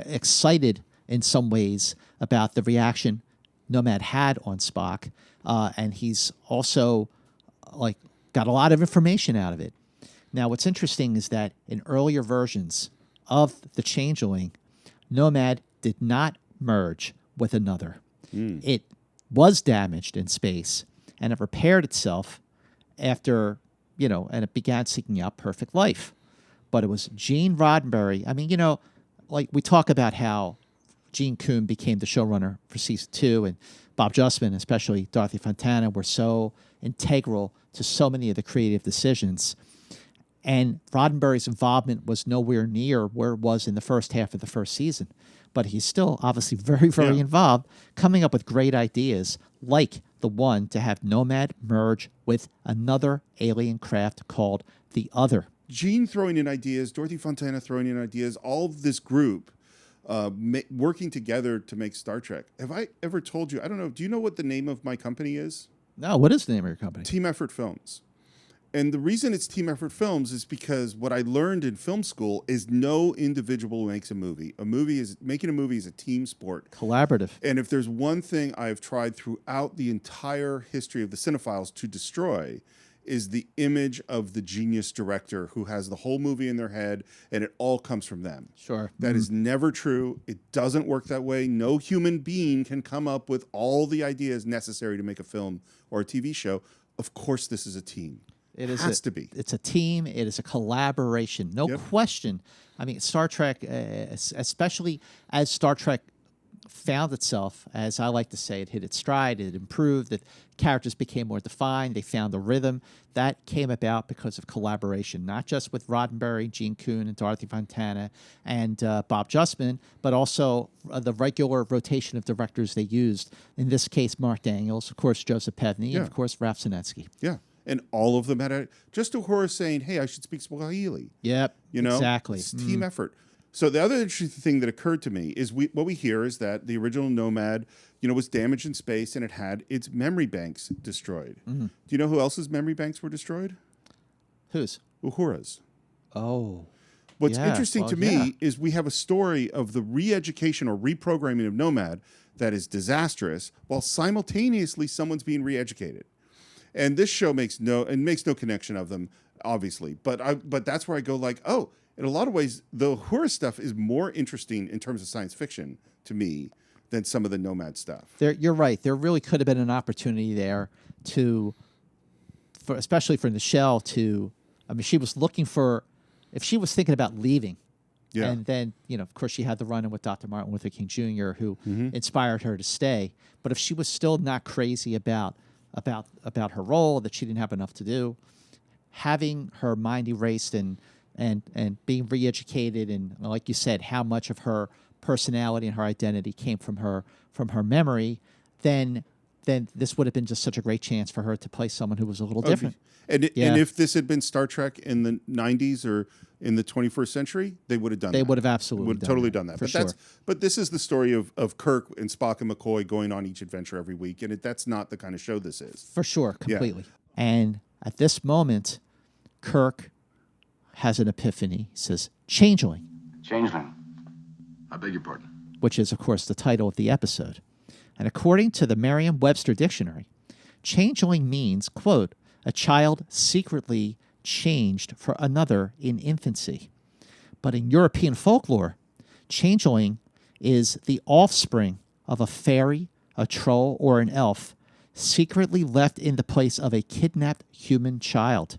excited in some ways about the reaction Nomad had on Spock, and he's also like got a lot of information out of it. Now, what's interesting is that in earlier versions of the Changeling, Nomad did not merge with another. It was damaged in space, and it repaired itself after, and it began seeking out perfect life. But it was Gene Roddenberry. I mean, like we talk about how Gene Kuhn became the showrunner for season 2, and Bob Justman, especially Dorothy Fontana, were so integral to so many of the creative decisions. And Roddenberry's involvement was nowhere near where it was in the first half of the first season. But he's still obviously very, very involved, coming up with great ideas like the one to have Nomad merge with another alien craft called the Other. Gene throwing in ideas, Dorothy Fontana throwing in ideas, all of this group working together to make Star Trek. Have I ever told you? I don't know. Do you know what the name of my company is? No, what is the name of your company? Team Effort Films. And the reason it's Team Effort Films is because what I learned in film school is no individual makes a movie. Making a movie is a team sport. Collaborative. And if there's one thing I've tried throughout the entire history of the Cinephiles to destroy, is the image of the genius director who has the whole movie in their head and it all comes from them. Sure. That is never true. It doesn't work that way. No human being can come up with all the ideas necessary to make a film or a TV show. Of course, this is a team. It has to be. It's a team. It is a collaboration. No question. I mean, Star Trek, especially as Star Trek found itself, as I like to say, it hit its stride, it improved, the characters became more defined, they found the rhythm. That came about because of collaboration, not just with Roddenberry, Gene Kuhn, and Dorothy Fontana, and Bob Justman, but also the regular rotation of directors they used. In this case, Mark Daniels, of course, Joseph Pevney, and of course, Ralph Sinetsky. Yeah. And all of them had just Uhura saying, hey, I should speak Swahili. Yep, exactly. It's team effort. So the other interesting thing that occurred to me is what we hear is that the original Nomad, was damaged in space and it had its memory banks destroyed. Do you know who else's memory banks were destroyed? Whose? Uhura's. Oh. What's interesting to me is we have a story of the re-education or reprogramming of Nomad that is disastrous while simultaneously someone's being re-educated. And this show makes no connection of them, obviously. But that's where I go like, oh, in a lot of ways, the Uhura stuff is more interesting in terms of science fiction to me than some of the Nomad stuff. You're right. There really could have been an opportunity there especially for Nichelle she was looking for, if she was thinking about leaving, and then, of course, she had the run-in with Dr. Martin Luther King Jr., who inspired her to stay. But if she was still not crazy about her role, that she didn't have enough to do, having her mind erased and being re-educated, and like you said, how much of her personality and her identity came from her memory, then this would have been just such a great chance for her to play someone who was a little different. And if this had been Star Trek in the 90s or in the 21st century, they would have done that. They would have absolutely done that. For sure. But this is the story of Kirk and Spock and McCoy going on each adventure every week, and that's not the kind of show this is. For sure, completely. Yeah. And at this moment, Kirk has an epiphany. He says, Changeling. Changeling. I beg your pardon. Which is, of course, the title of the episode. And according to the Merriam-Webster dictionary, changeling means, quote, a child secretly changed for another in infancy. But in European folklore, changeling is the offspring of a fairy, a troll, or an elf secretly left in the place of a kidnapped human child.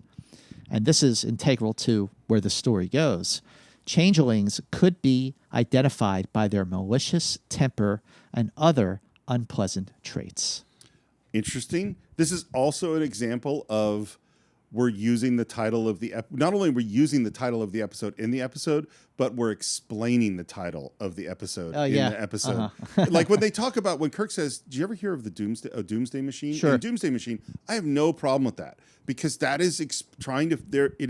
and this is integral to where the story goes, changelings could be identified by their malicious temper and other unpleasant traits. Interesting. This is also an example of we're using the title of the not only we're using the title of the episode in the episode, but we're explaining the title of the episode in the episode. Like when they talk about, when Kirk says, "Do you ever hear of the Doomsday Machine?" Sure. In Doomsday Machine, I have no problem with that because that is it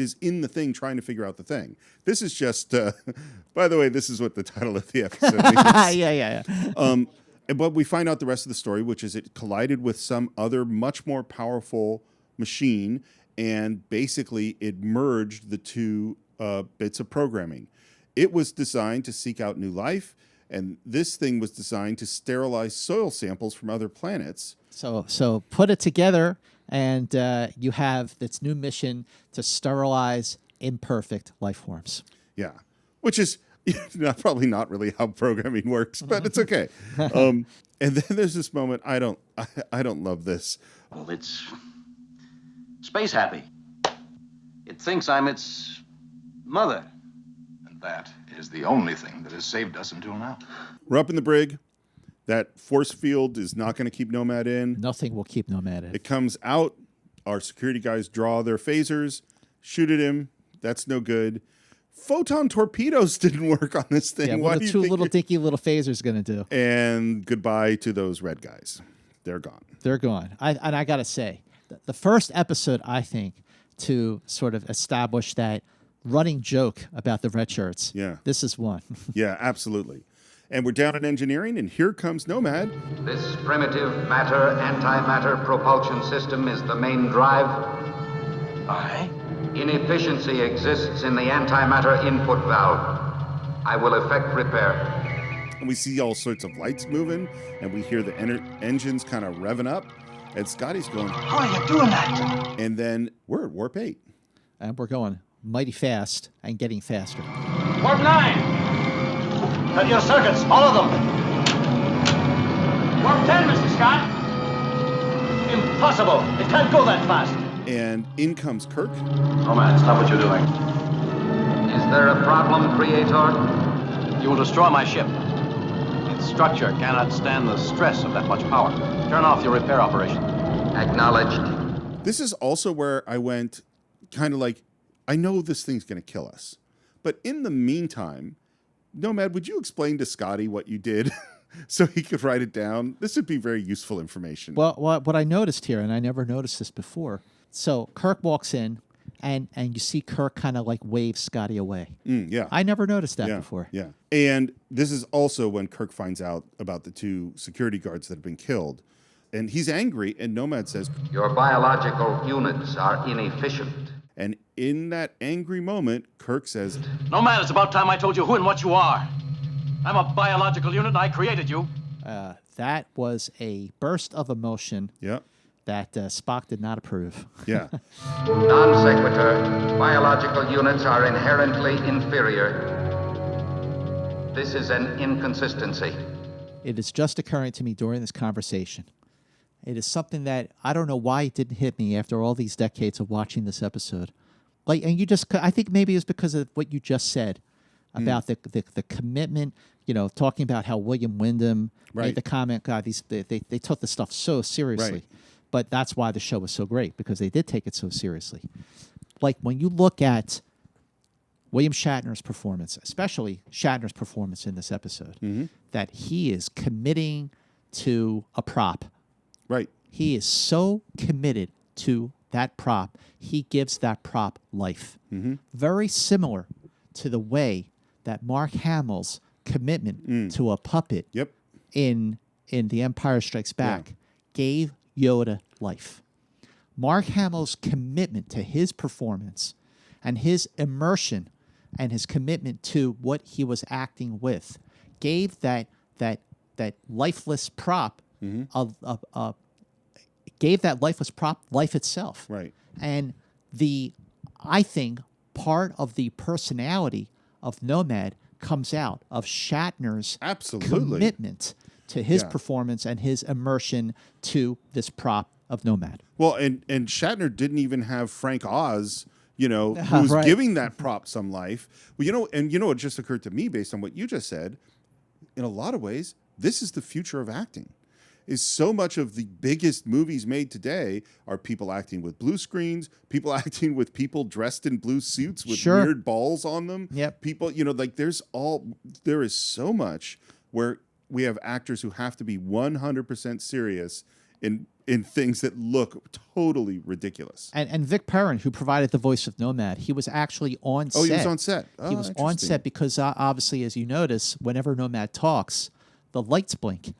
is in the thing trying to figure out the thing. This is just, by the way, this is what the title of the episode is. Yeah. But we find out the rest of the story, which is it collided with some other much more powerful machine, and basically it merged the two bits of programming. It was designed to seek out new life, and this thing was designed to sterilize soil samples from other planets. So put it together, and you have this new mission to sterilize imperfect life forms. Yeah, which is probably not really how programming works, but it's okay. And then there's this moment. I don't love this. Well, it's space happy. It thinks I'm its mother. And that is the only thing that has saved us until now. We're up in the brig. That force field is not going to keep Nomad in. Nothing will keep Nomad in. It comes out. Our security guys draw their phasers, shoot at him. That's no good. Photon torpedoes didn't work on this thing. Yeah, what are two little dinky little phasers going to do? And goodbye to those red guys. They're gone. They're gone. I got to say, the first episode, I think, to sort of establish that running joke about the red shirts. Yeah. This is one. Yeah, absolutely. And we're down in engineering, and here comes Nomad. This primitive matter-antimatter propulsion system is the main drive. Aye. Inefficiency exists in the antimatter input valve. I will effect repair. And we see all sorts of lights moving, and we hear the engines kind of revving up. And Scotty's going, How are you doing that? and then we're at warp 8. And we're going mighty fast and getting faster. Warp 9! Cut your circuits, all of them! Warp 10, Mr. Scott! Impossible! It can't go that fast! And in comes Kirk. Nomad, stop what you're doing. Is there a problem, Creator? You will destroy my ship. Its structure cannot stand the stress of that much power. Turn off your repair operation. Acknowledged. This is also where I went kind of like, I know this thing's going to kill us. But in the meantime, Nomad, would you explain to Scotty what you did so he could write it down? This would be very useful information. Well, what I noticed here, and I never noticed this before, so Kirk walks in, and you see Kirk kind of like wave Scotty away. Yeah. I never noticed that before. Yeah. And this is also when Kirk finds out about the two security guards that have been killed. And he's angry, and Nomad says, Your biological units are inefficient. and in that angry moment, Kirk says, Nomad, it's about time I told you who and what you are. I'm a biological unit, and I created you. That was a burst of emotion that Spock did not approve. Yeah. Non sequitur. Biological units are inherently inferior. This is an inconsistency. It is just occurring to me during this conversation. It is something that I don't know why it didn't hit me after all these decades of watching this episode. Like, and you just, I think maybe it's because of what you just said about the commitment. You know, talking about how William Wyndham made the comment, God, they took this stuff so seriously. Right. But that's why the show was so great, because they did take it so seriously. Like, when you look at William Shatner's performance, especially Shatner's performance in this episode, that he is committing to a prop. Right. He is so committed to that prop, he gives that prop life. Very similar to the way that Mark Hamill's commitment to a puppet in The Empire Strikes Back gave Yoda life. Mark Hamill's commitment to his performance and his immersion and his commitment to what he was acting with gave that lifeless prop gave that lifeless prop life itself. Right. And I think part of the personality of Nomad comes out of Shatner's commitment to his performance and his immersion to this prop of Nomad. Well, and Shatner didn't even have Frank Oz who's Right. giving that prop some life. Well, it just occurred to me based on what you just said, in a lot of ways, this is the future of acting. Is so much of the biggest movies made today are people acting with blue screens, people acting with people dressed in blue suits with Sure. weird balls on them. Yep. People, there is so much where we have actors who have to be 100% serious in things that look totally ridiculous. And Vic Perrin, who provided the voice of Nomad, he was actually on set. Oh, he was on set. He was on set because obviously, as you notice, whenever Nomad talks, the lights blink.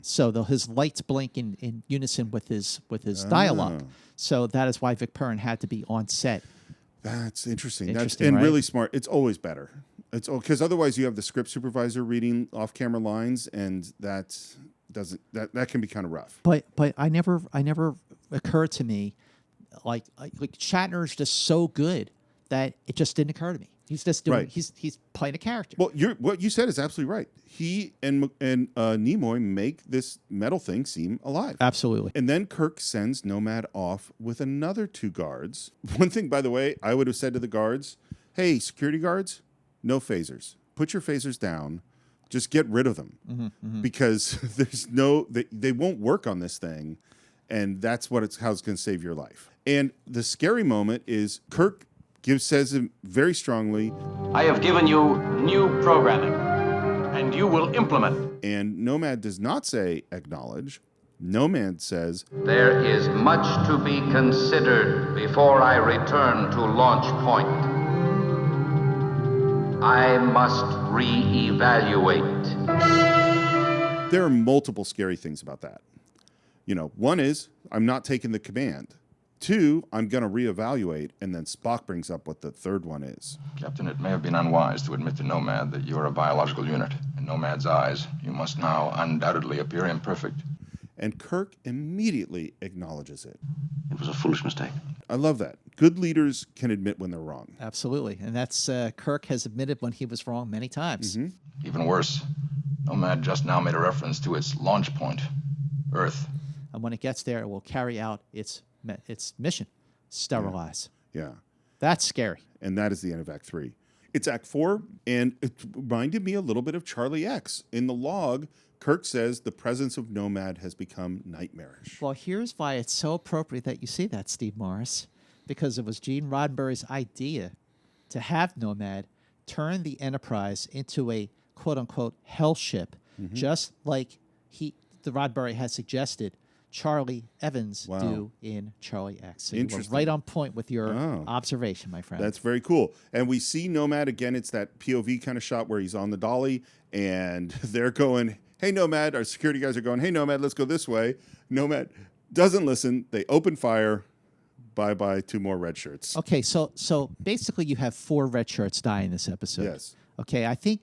So his lights blink in unison with his dialogue. So that is why Vic Perrin had to be on set. That's interesting. Interesting, right? Really smart. It's always better. It's because otherwise you have the script supervisor reading off-camera lines, and that can be kind of rough. But I never occurred to me like Shatner is just so good that it just didn't occur to me. He's just doing. Right. He's playing a character. Well, what you said is absolutely right. He and Nimoy make this metal thing seem alive. Absolutely. And then Kirk sends Nomad off with another 2 guards. One thing, by the way, I would have said to the guards, "Hey, security guards, no phasers. Put your phasers down. Just get rid of them because they won't work on this thing, and that's how it's going to save your life." And the scary moment is Kirk says very strongly, I have given you new programming, and you will implement. And Nomad does not say acknowledge. Nomad says, There is much to be considered before I return to launch point. I must re-evaluate. There are multiple scary things about that. One is, I'm not taking the command. 2, I'm going to reevaluate, and then Spock brings up what the third one is. Captain, it may have been unwise to admit to Nomad that you are a biological unit. In Nomad's eyes, you must now undoubtedly appear imperfect. And Kirk immediately acknowledges it. It was a foolish mistake. I love that. Good leaders can admit when they're wrong. Absolutely. And that's Kirk has admitted when he was wrong many times. Even worse, Nomad just now made a reference to its launch point, Earth. And when it gets there, it will carry out its mission, sterilize. Yeah. That's scary. And that is the end of Act 3. It's Act 4, and it reminded me a little bit of Charlie X. In the log, Kirk says the presence of Nomad has become nightmarish. Well, here's why it's so appropriate that you see that, Steve Morris, because it was Gene Roddenberry's idea to have Nomad turn the Enterprise into a quote-unquote hell ship, just like the Roddenberry had suggested Charlie Evans do in Charlie X. So you were right on point with your observation, my friend. That's very cool. And we see Nomad again. It's that POV kind of shot where he's on the dolly, and they're going, "Hey, Nomad." Our security guys are going, "Hey, Nomad, let's go this way." Nomad doesn't listen. They open fire. Bye-bye, 2 more red shirts. Okay, so basically you have 4 red shirts die in this episode. Yes. Okay, I think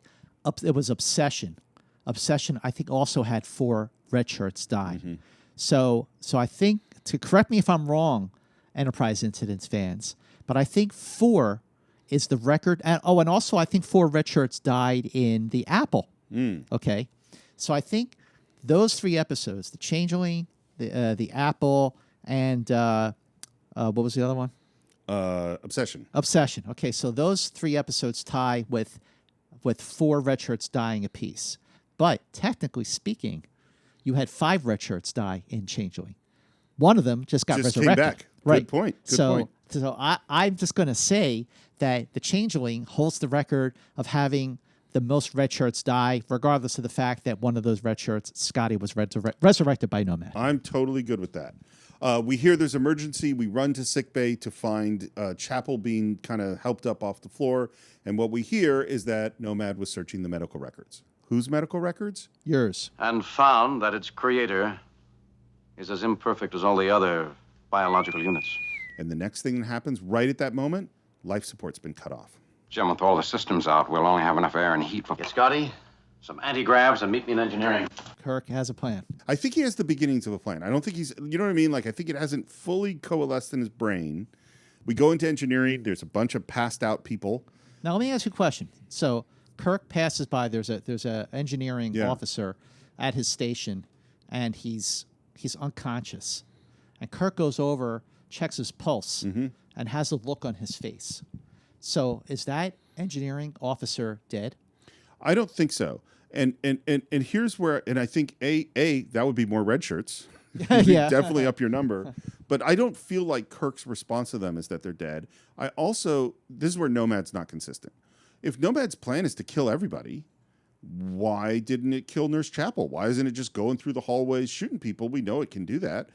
it was Obsession. Obsession, I think, also had 4 red shirts die. So I think, to correct me if I'm wrong, Enterprise Incidents fans, but I think 4 is the record. And also I think 4 red shirts died in the Apple. Okay, so I think those 3 episodes, the Changeling, the Apple, and what was the other one? Obsession. Obsession. Okay, so those 3 episodes tie with 4 red shirts dying apiece. But technically speaking, you had 5 red shirts die in Changeling. One of them just got resurrected. Came back. Right. Good point. So I'm just going to say that the Changeling holds the record of having the most red shirts die, regardless of the fact that one of those red shirts, Scotty, was resurrected by Nomad. I'm totally good with that. We hear there's emergency. We run to sickbay to find Chapel being kind of helped up off the floor. And what we hear is that Nomad was searching the medical records. Whose medical records? Yours. And found that its creator is as imperfect as all the other biological units. And the next thing that happens right at that moment, life support's been cut off. Jim, with all the systems out, we'll only have enough air and heat for... Get Scotty, some anti-gravs, and meet me in engineering. Kirk has a plan. I think he has the beginnings of a plan. I don't think he's, you know what I mean? Like, I think it hasn't fully coalesced in his brain. We go into engineering. There's a bunch of passed out people. Now, let me ask you a question. So Kirk passes by. There's a engineering officer at his station, and he's unconscious. And Kirk goes over, checks his pulse, and has a look on his face. So is that engineering officer dead? I don't think so. And here's where, and I think that would be more red shirts. Yeah. Definitely up your number. But I don't feel like Kirk's response to them is that they're dead. This is where Nomad's not consistent. If Nomad's plan is to kill everybody, why didn't it kill Nurse Chapel? Why isn't it just going through the hallways shooting people? We know it can do that.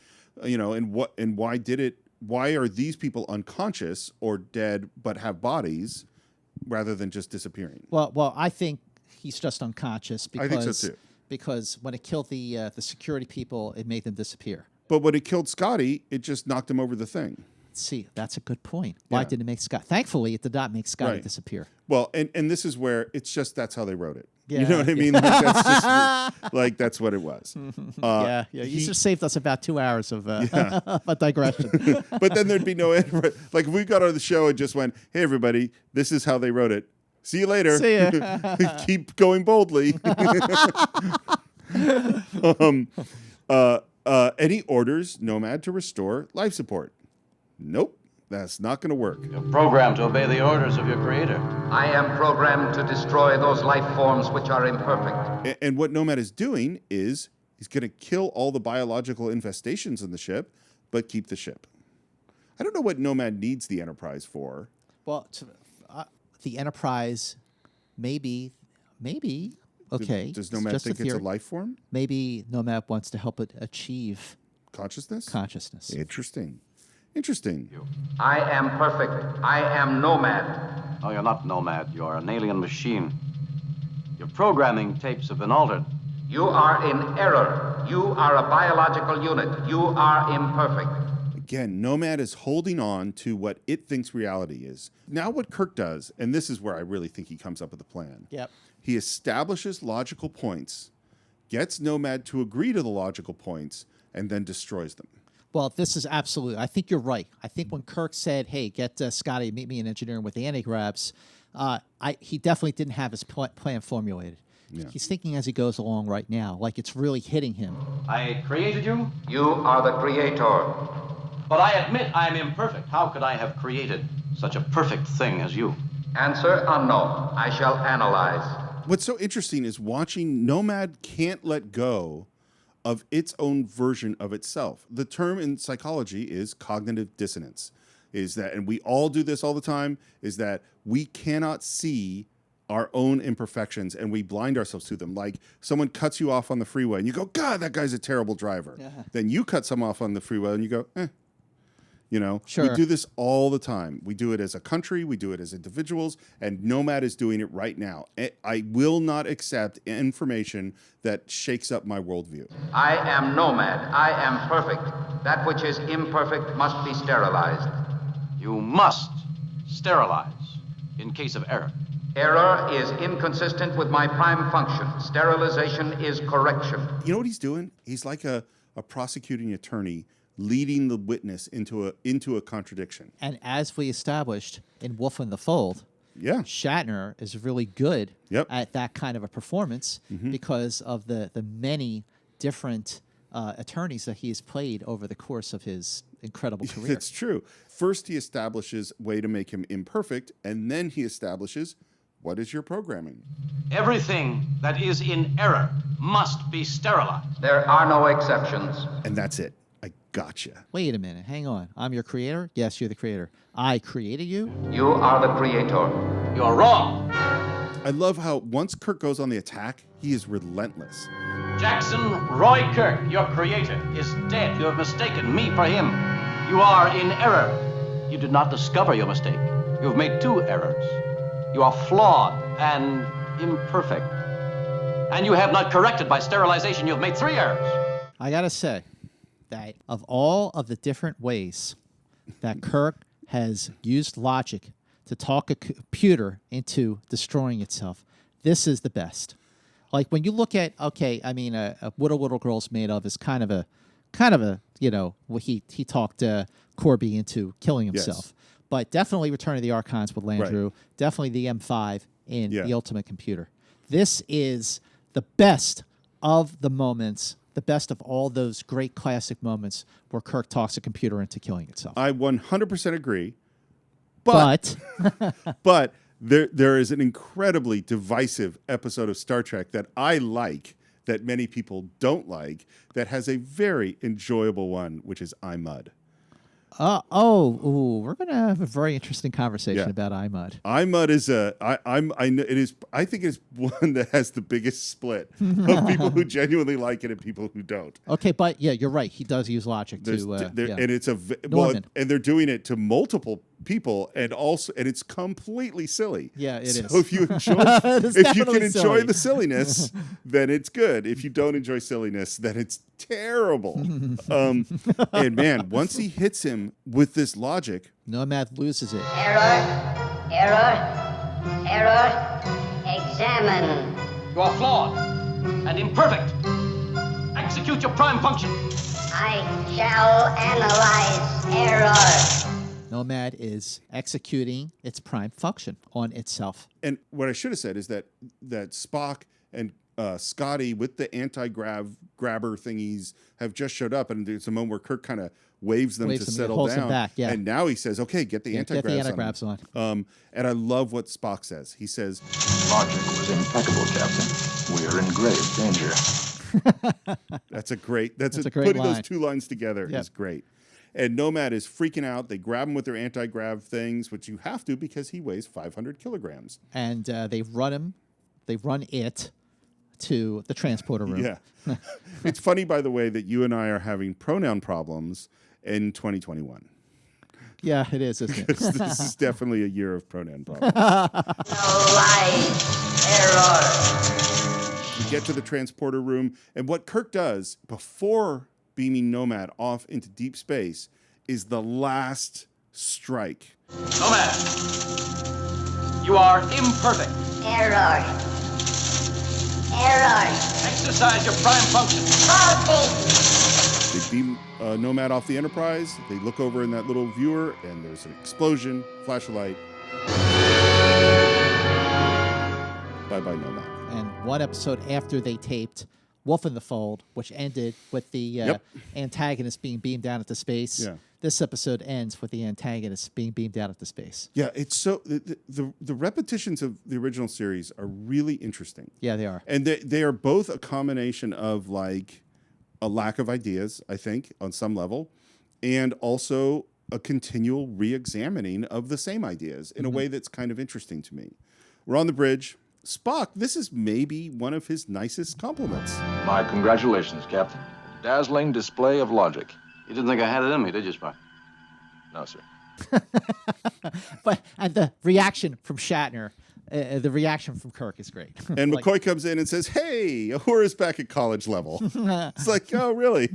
Why are these people unconscious or dead but have bodies rather than just disappearing? Well, I think he's just unconscious because I think so too. Because when it killed the security people, it made them disappear. But when it killed Scotty, it just knocked him over the thing. See, that's a good point. Why did it make Scott? Thankfully, it did not make Scotty disappear. Well, and this is where it's just that's how they wrote it. Yeah. You know what I mean? Like, that's just like that's what it was. Yeah. You just saved us about 2 hours of a digression. But then there'd be no end. Like if we got on the show and just went, "Hey, everybody, this is how they wrote it. See you later. See ya." Keep going boldly." Any orders Nomad to restore life support? Nope, that's not going to work. You're programmed to obey the orders of your creator. I am programmed to destroy those life forms which are imperfect. And what Nomad is doing is he's going to kill all the biological infestations in the ship, but keep the ship. I don't know what Nomad needs the Enterprise for. Well, the Enterprise, maybe. Okay. Does Nomad think it's a life form? Maybe Nomad wants to help it achieve consciousness. Interesting. I am perfect. I am Nomad. No, you're not Nomad. You're an alien machine. Your programming tapes have been altered. You are in error. You are a biological unit. You are imperfect. Again, Nomad is holding on to what it thinks reality is. Now what Kirk does, and this is where I really think he comes up with a plan. Yep. He establishes logical points, gets Nomad to agree to the logical points, and then destroys them. Well, this is absolutely. I think you're right. I think when Kirk said, "Hey, get Scotty, meet me in engineering with the anti-gravs," he definitely didn't have his plan formulated. Yeah. He's thinking as he goes along right now, like it's really hitting him. I created you. You are the creator. But I admit I am imperfect. How could I have created such a perfect thing as you? Answer unknown. I shall analyze. What's so interesting is watching Nomad can't let go of its own version of itself. The term in psychology is cognitive dissonance. Is that, and we all do this all the time, is that we cannot see our own imperfections and we blind ourselves to them. Like someone cuts you off on the freeway and you go, "God, that guy's a terrible driver." Yeah. Then you cut someone off on the freeway and you go, "Eh." You know, sure. We do this all the time. We do it as a country. We do it as individuals. And Nomad is doing it right now. I will not accept information that shakes up my worldview. I am Nomad. I am perfect. That which is imperfect must be sterilized. You must sterilize in case of error. Error is inconsistent with my prime function. Sterilization is correction. You know what he's doing? He's like a prosecuting attorney leading the witness into a contradiction. And as we established in Wolf in the Fold, Shatner is really good at that kind of a performance because of the many different attorneys that he has played over the course of his incredible career. It's true. First, he establishes a way to make him imperfect, and then he establishes what is your programming. Everything that is in error must be sterilized. There are no exceptions. And that's it. I gotcha. Wait a minute. Hang on. I'm your creator? Yes, you're the creator. I created you? You are the creator. You're wrong. I love how once Kirk goes on the attack, he is relentless. Jackson Roy Kirk, your creator, is dead. You have mistaken me for him. You are in error. You did not discover your mistake. You have made 2 errors. You are flawed and imperfect. And you have not corrected by sterilization. You have made 3 errors. I gotta say that of all of the different ways that Kirk has used logic to talk a computer into destroying itself, this is the best. Like when you look at, okay, I mean, What a Little Girl's Made Of is kind of a, you know, he talked Corby into killing himself. Yes. But definitely Return of the Archons with Landru, right. Definitely the M5 in The Ultimate Computer. This is the best of the moments, the best of all those great classic moments where Kirk talks a computer into killing itself. I 100% agree. But but there is an incredibly divisive episode of Star Trek that I like, that many people don't like, that has a very enjoyable one, which is I, Mud. We're gonna have a very interesting conversation about iMud. iMud is I think it's one that has the biggest split of people who genuinely like it and people who don't. Okay, but yeah, you're right. He does use logic and it's and they're doing it to multiple people, and it's completely silly. Yeah, it is. So if you enjoy, if you can enjoy the silliness, then it's good. If you don't enjoy silliness, then it's terrible. And man, once he hits him with this logic, Nomad loses it. Error. Examine. You are flawed and imperfect. Execute your prime function. I shall analyze error. Nomad is executing its prime function on itself. And what I should have said is that Spock and Scotty with the anti-grabber thingies have just showed up, and there's a moment where Kirk kind of waves them to settle down. Back, yeah. And now he says, okay, get the anti-grabs on. And I love what Spock says. He says, logic was impeccable, Captain. We are in grave danger. That's a great great putting line. Those two lines together is great. And Nomad is freaking out. They grab him with their anti-grav things, which you have to because he weighs 500 kilograms. And they run it to the transporter room. Yeah. It's funny, by the way, that you and I are having pronoun problems in 2021. Yeah, it is, isn't it? This is definitely a year of pronoun problems. Error. We get to the transporter room, and what Kirk does before beaming Nomad off into deep space is the last strike. Nomad, you are imperfect. Error. Exercise your prime function. They beam Nomad off the Enterprise. They look over in that little viewer, and there's an explosion, flash of light. Bye-bye, Nomad. And one episode after they taped Wolf in the Fold, which ended with the antagonist being beamed down into space. Yeah. This episode ends with the antagonist being beamed down into space. Yeah, it's so the repetitions of the original series are really interesting. Yeah, they are. And they are both a combination of like a lack of ideas, I think, on some level, and also a continual re-examining of the same ideas in a way that's kind of interesting to me. We're on the bridge. Spock, this is maybe one of his nicest compliments. My congratulations, Captain. Dazzling display of logic. You didn't think I had it in me, did you, Spock? No, sir. And the reaction from Shatner, the reaction from Kirk is great. And McCoy comes in and says, hey, Uhura's back at college level. It's like, oh, really?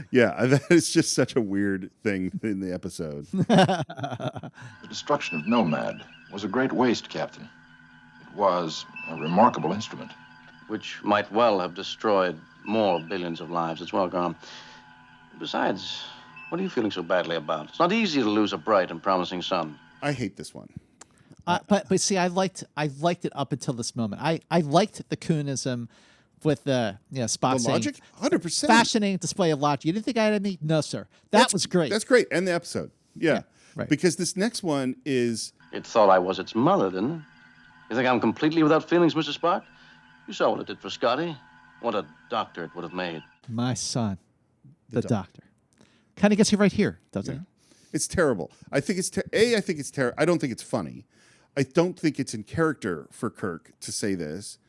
Yeah, that is just such a weird thing in the episode. The destruction of Nomad was a great waste, Captain. It was a remarkable instrument. Which might well have destroyed more billions of lives as well, Graham. Besides, what are you feeling so badly about? It's not easy to lose a bright and promising son. I hate this one. But see, I liked it up until this moment. I liked the Coonism with the Spock the logic, 100%. Fascinating display of logic. You didn't think I had any? No, sir. That was great. That's great. End the episode. Yeah. Right. Because this next one is... It thought I was its mother, didn't it? You think I'm completely without feelings, Mr. Spock? You saw what it did for Scotty. What a doctor it would have made. My son, the doctor. Kind of gets you right here, doesn't it? It's terrible. I think it's I think it's terrible. I don't think it's funny. I don't think it's in character for Kirk to say this.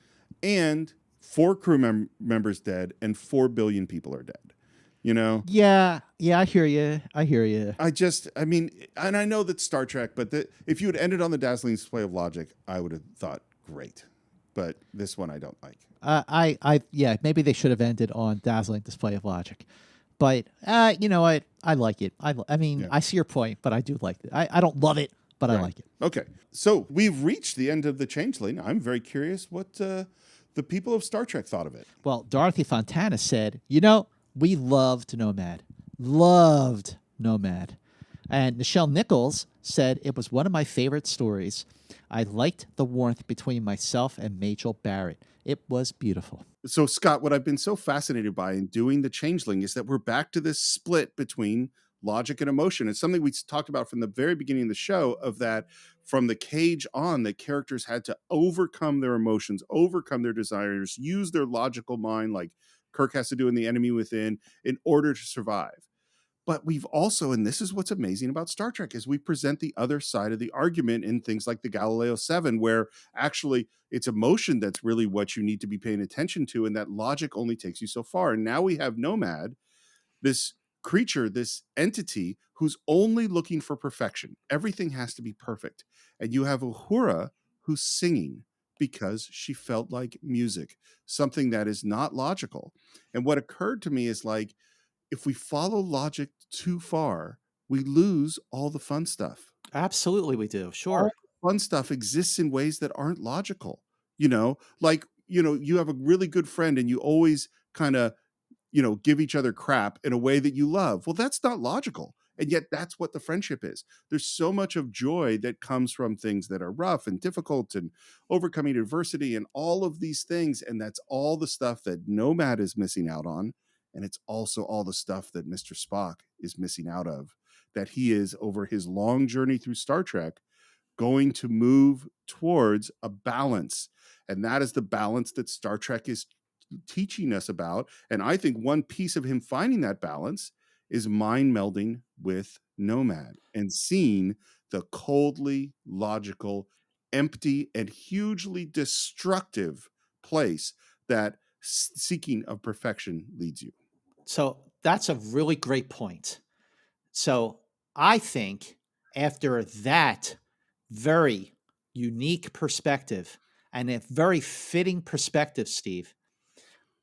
And 4 crew members dead and 4 billion people are dead. You know? Yeah, I hear you. I mean, and I know that's Star Trek, but if you had ended on the dazzling display of logic, I would have thought, great. But this one I don't like. Maybe they should have ended on dazzling display of logic. But you know what? I like it. I mean, I see your point, but I do like it. I don't love it, but I like it. Okay. So we've reached the end of the Changeling. I'm very curious what the people of Star Trek thought of it. Well, Dorothy Fontana said, we loved Nomad. And Nichelle Nichols said, it was one of my favorite stories. I liked the warmth between myself and Majel Barrett. It was beautiful. So, Scott, what I've been so fascinated by in doing the Changeling is that we're back to this split between logic and emotion. It's something we talked about from the very beginning of the show, of that from the cage on, that characters had to overcome their emotions, overcome their desires, use their logical mind, like Kirk has to do in The Enemy Within, in order to survive. But we've also, and this is what's amazing about Star Trek, is we present the other side of the argument in things like the Galileo 7, where actually it's emotion that's really what you need to be paying attention to, and that logic only takes you so far. And now we have Nomad, this creature, this entity who's only looking for perfection. Everything has to be perfect. And you have Uhura who's singing because she felt like music, something that is not logical. And what occurred to me is like, if we follow logic too far, we lose all the fun stuff. Absolutely, we do. All Sure. the fun stuff exists in ways that aren't logical. Like, you have a really good friend and you always kind of, give each other crap in a way that you love. Well, that's not logical. And yet that's what the friendship is. There's so much of joy that comes from things that are rough and difficult and overcoming adversity and all of these things. And that's all the stuff that Nomad is missing out on. And it's also all the stuff that Mr. Spock is missing out of, that he is, over his long journey through Star Trek, going to move towards a balance. And that is the balance that Star Trek is teaching us about. And I think one piece of him finding that balance is mind melding with Nomad and seeing the coldly logical, empty, and hugely destructive place that seeking of perfection leads you. So that's a really great point. So I think after that very unique perspective and a very fitting perspective, Steve,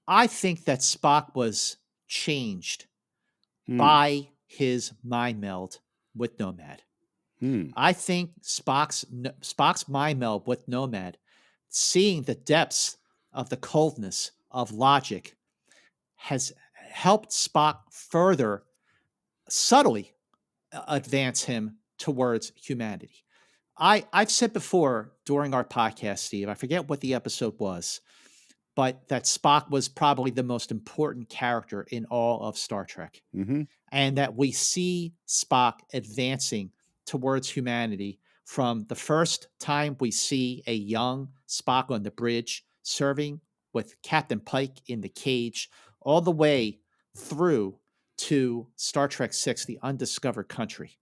I think that Spock was changed by his mind meld with Nomad. I think Spock's mind meld with Nomad, seeing the depths of the coldness of logic, has helped Spock further subtly advance him towards humanity. I've said before during our podcast, Steve, I forget what the episode was, but that Spock was probably the most important character in all of Star Trek. Mm-hmm. And that we see Spock advancing towards humanity from the first time we see a young Spock on the bridge serving with Captain Pike in the cage, all the way through to Star Trek VI, The Undiscovered Country,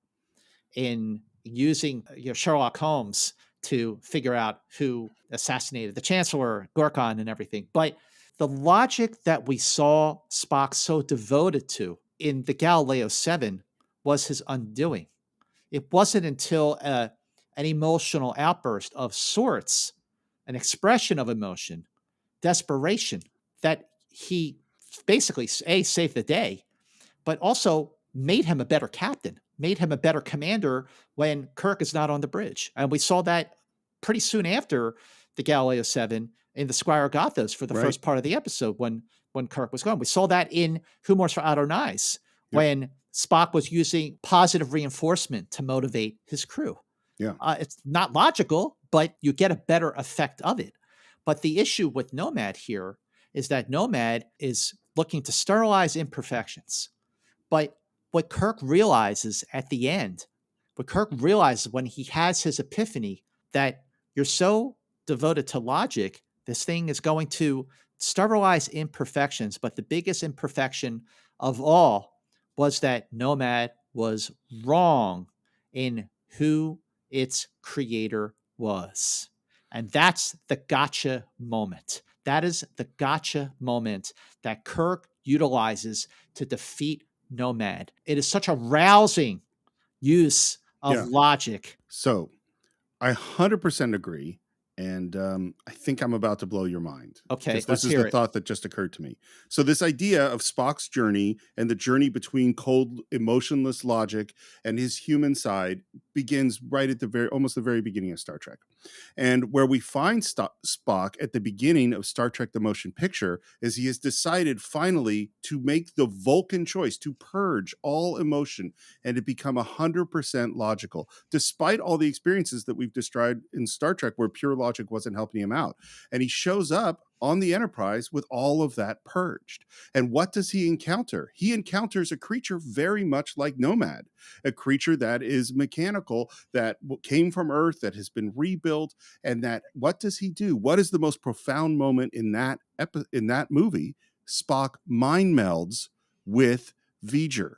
in using Sherlock Holmes to figure out who assassinated the Chancellor, Gorkon, and everything. But the logic that we saw Spock so devoted to in the Galileo 7 was his undoing. It wasn't until an emotional outburst of sorts, an expression of emotion, desperation, that he basically, saved the day, but also made him a better captain, made him a better commander when Kirk is not on the bridge. And we saw that pretty soon after the Galileo 7 in the Squire Gothos for the first part of the episode when Kirk was gone. We saw that in Humors for Adonais when Spock was using positive reinforcement to motivate his crew. Yeah. It's not logical, but you get a better effect of it. But the issue with Nomad here is that Nomad is looking to sterilize imperfections. But what Kirk realizes at the end, what Kirk realizes when he has his epiphany, that you're so devoted to logic, this thing is going to sterilize imperfections. But the biggest imperfection of all was that Nomad was wrong in who its creator was. And that's the gotcha moment. That is the gotcha moment that Kirk utilizes to defeat Nomad. It is such a rousing use of logic. So I 100% agree. And I think I'm about to blow your mind. Okay, this is the thought that just occurred to me. So this idea of Spock's journey and the journey between cold, emotionless logic and his human side begins right at almost the very beginning of Star Trek. And where we find Spock at the beginning of Star Trek: The Motion Picture is he has decided finally to make the Vulcan choice, to purge all emotion and to become 100% logical, despite all the experiences that we've described in Star Trek where pure logic logic wasn't helping him out. And he shows up on the Enterprise with all of that purged. And what does he encounter? He encounters a creature very much like Nomad, a creature that is mechanical, that came from Earth, that has been rebuilt. And that, what does he do? What is the most profound moment in that movie? Spock mind melds with V'ger.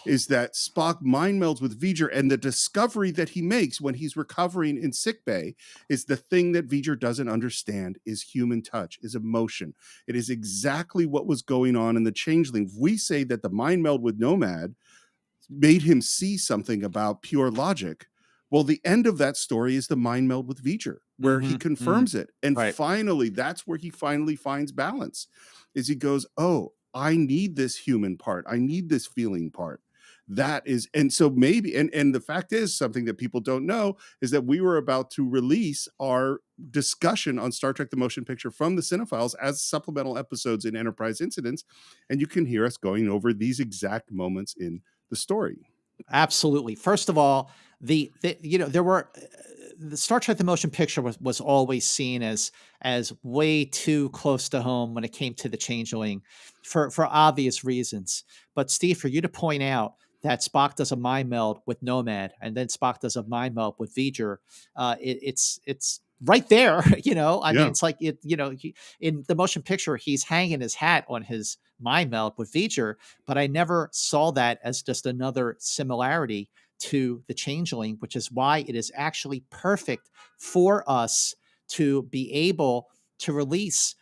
Is that Spock mind melds with V'ger, and the discovery that he makes when he's recovering in sickbay is the thing that V'ger doesn't understand is human touch, is emotion. It is exactly what was going on in the Changeling. We say that the mind meld with Nomad made him see something about pure logic. Well, the end of that story is the mind meld with V'ger, where he confirms it. And finally, that's where he finally finds balance, is he goes, oh, I need this human part. I need this feeling part. That is, and so maybe, and the fact is, something that people don't know is that we were about to release our discussion on Star Trek: The Motion Picture from the Cinephiles as supplemental episodes in Enterprise Incidents, and you can hear us going over these exact moments in the story. Absolutely. First of all, the Star Trek: The Motion Picture was always seen as way too close to home when it came to the Changeling, for obvious reasons. But Steve, for you to point out that Spock does a mind meld with Nomad, and then Spock does a mind meld with V'ger, it's right there. I mean, it's like in the motion picture, he's hanging his hat on his mind meld with V'ger, but I never saw that as just another similarity to the Changeling, which is why it is actually perfect for us to be able to release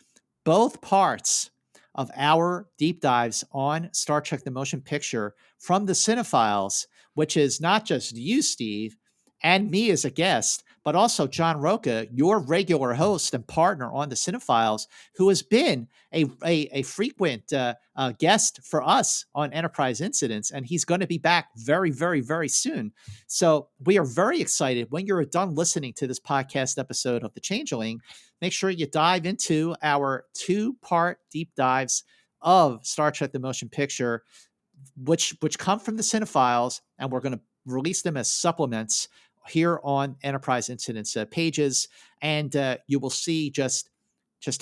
both parts of our deep dives on Star Trek: The Motion Picture from the Cinephiles, which is not just you, Steve, and me as a guest, but also John Roca, your regular host and partner on the Cinephiles, who has been a frequent guest for us on Enterprise Incidents, and he's going to be back very, very, very soon. So we are very excited. When you're done listening to this podcast episode of The Changeling, make sure you dive into our 2-part deep dives of Star Trek: The Motion Picture, which come from the Cinephiles, and we're going to release them as supplements here on Enterprise Incidents pages, and you will see just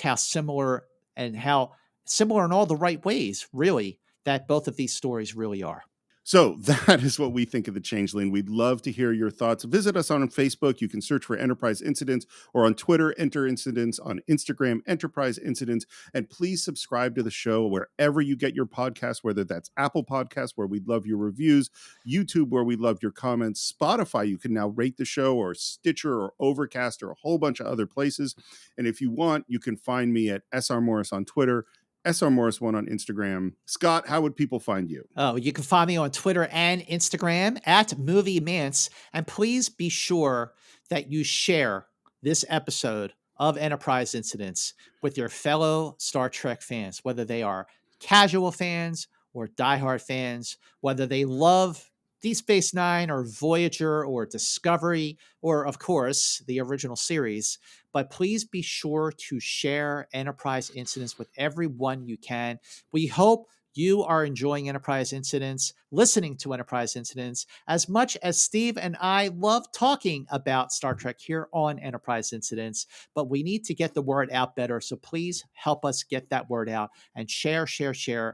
how similar in all the right ways, really, that both of these stories really are. So that is what we think of the Changeling. We'd love to hear your thoughts. Visit us on Facebook. You can search for Enterprise Incidents, or on Twitter, Enter Incidents, on Instagram, Enterprise Incidents. And please subscribe to the show wherever you get your podcasts, whether that's Apple Podcasts, where we'd love your reviews, YouTube, where we love your comments, Spotify, you can now rate the show, or Stitcher, or Overcast, or a whole bunch of other places. And if you want, you can find me at SR Morris on Twitter, SR Morris1 on Instagram. Scott, how would people find you? Oh, you can find me on Twitter and Instagram at Movie Mance. And please be sure that you share this episode of Enterprise Incidents with your fellow Star Trek fans, whether they are casual fans or diehard fans, whether they love Deep Space Nine or Voyager or Discovery, or of course, the original series. But please be sure to share Enterprise Incidents with everyone you can. We hope you are enjoying Enterprise Incidents, listening to Enterprise Incidents, as much as Steve and I love talking about Star Trek here on Enterprise Incidents. But we need to get the word out better. So please help us get that word out and share.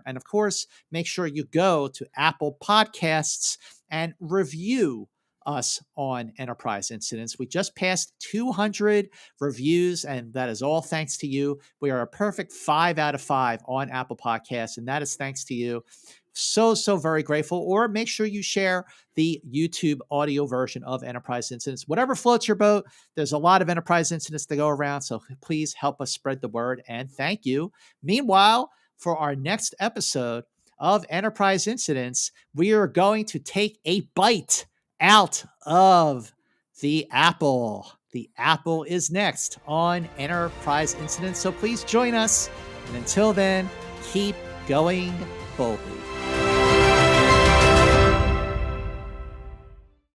And of course, make sure you go to Apple Podcasts and review us on Enterprise Incidents. We just passed 200 reviews, and that is all thanks to you. We are a perfect 5 out of 5 on Apple Podcasts, and that is thanks to you. So very grateful. Or make sure you share the YouTube audio version of Enterprise Incidents. Whatever floats your boat. There's a lot of Enterprise Incidents to go around, so please help us spread the word, and thank you. Meanwhile, for our next episode of Enterprise Incidents, we are going to take a bite out of the apple. The apple is next on Enterprise Incidents, so please join us. And until then, keep going boldly.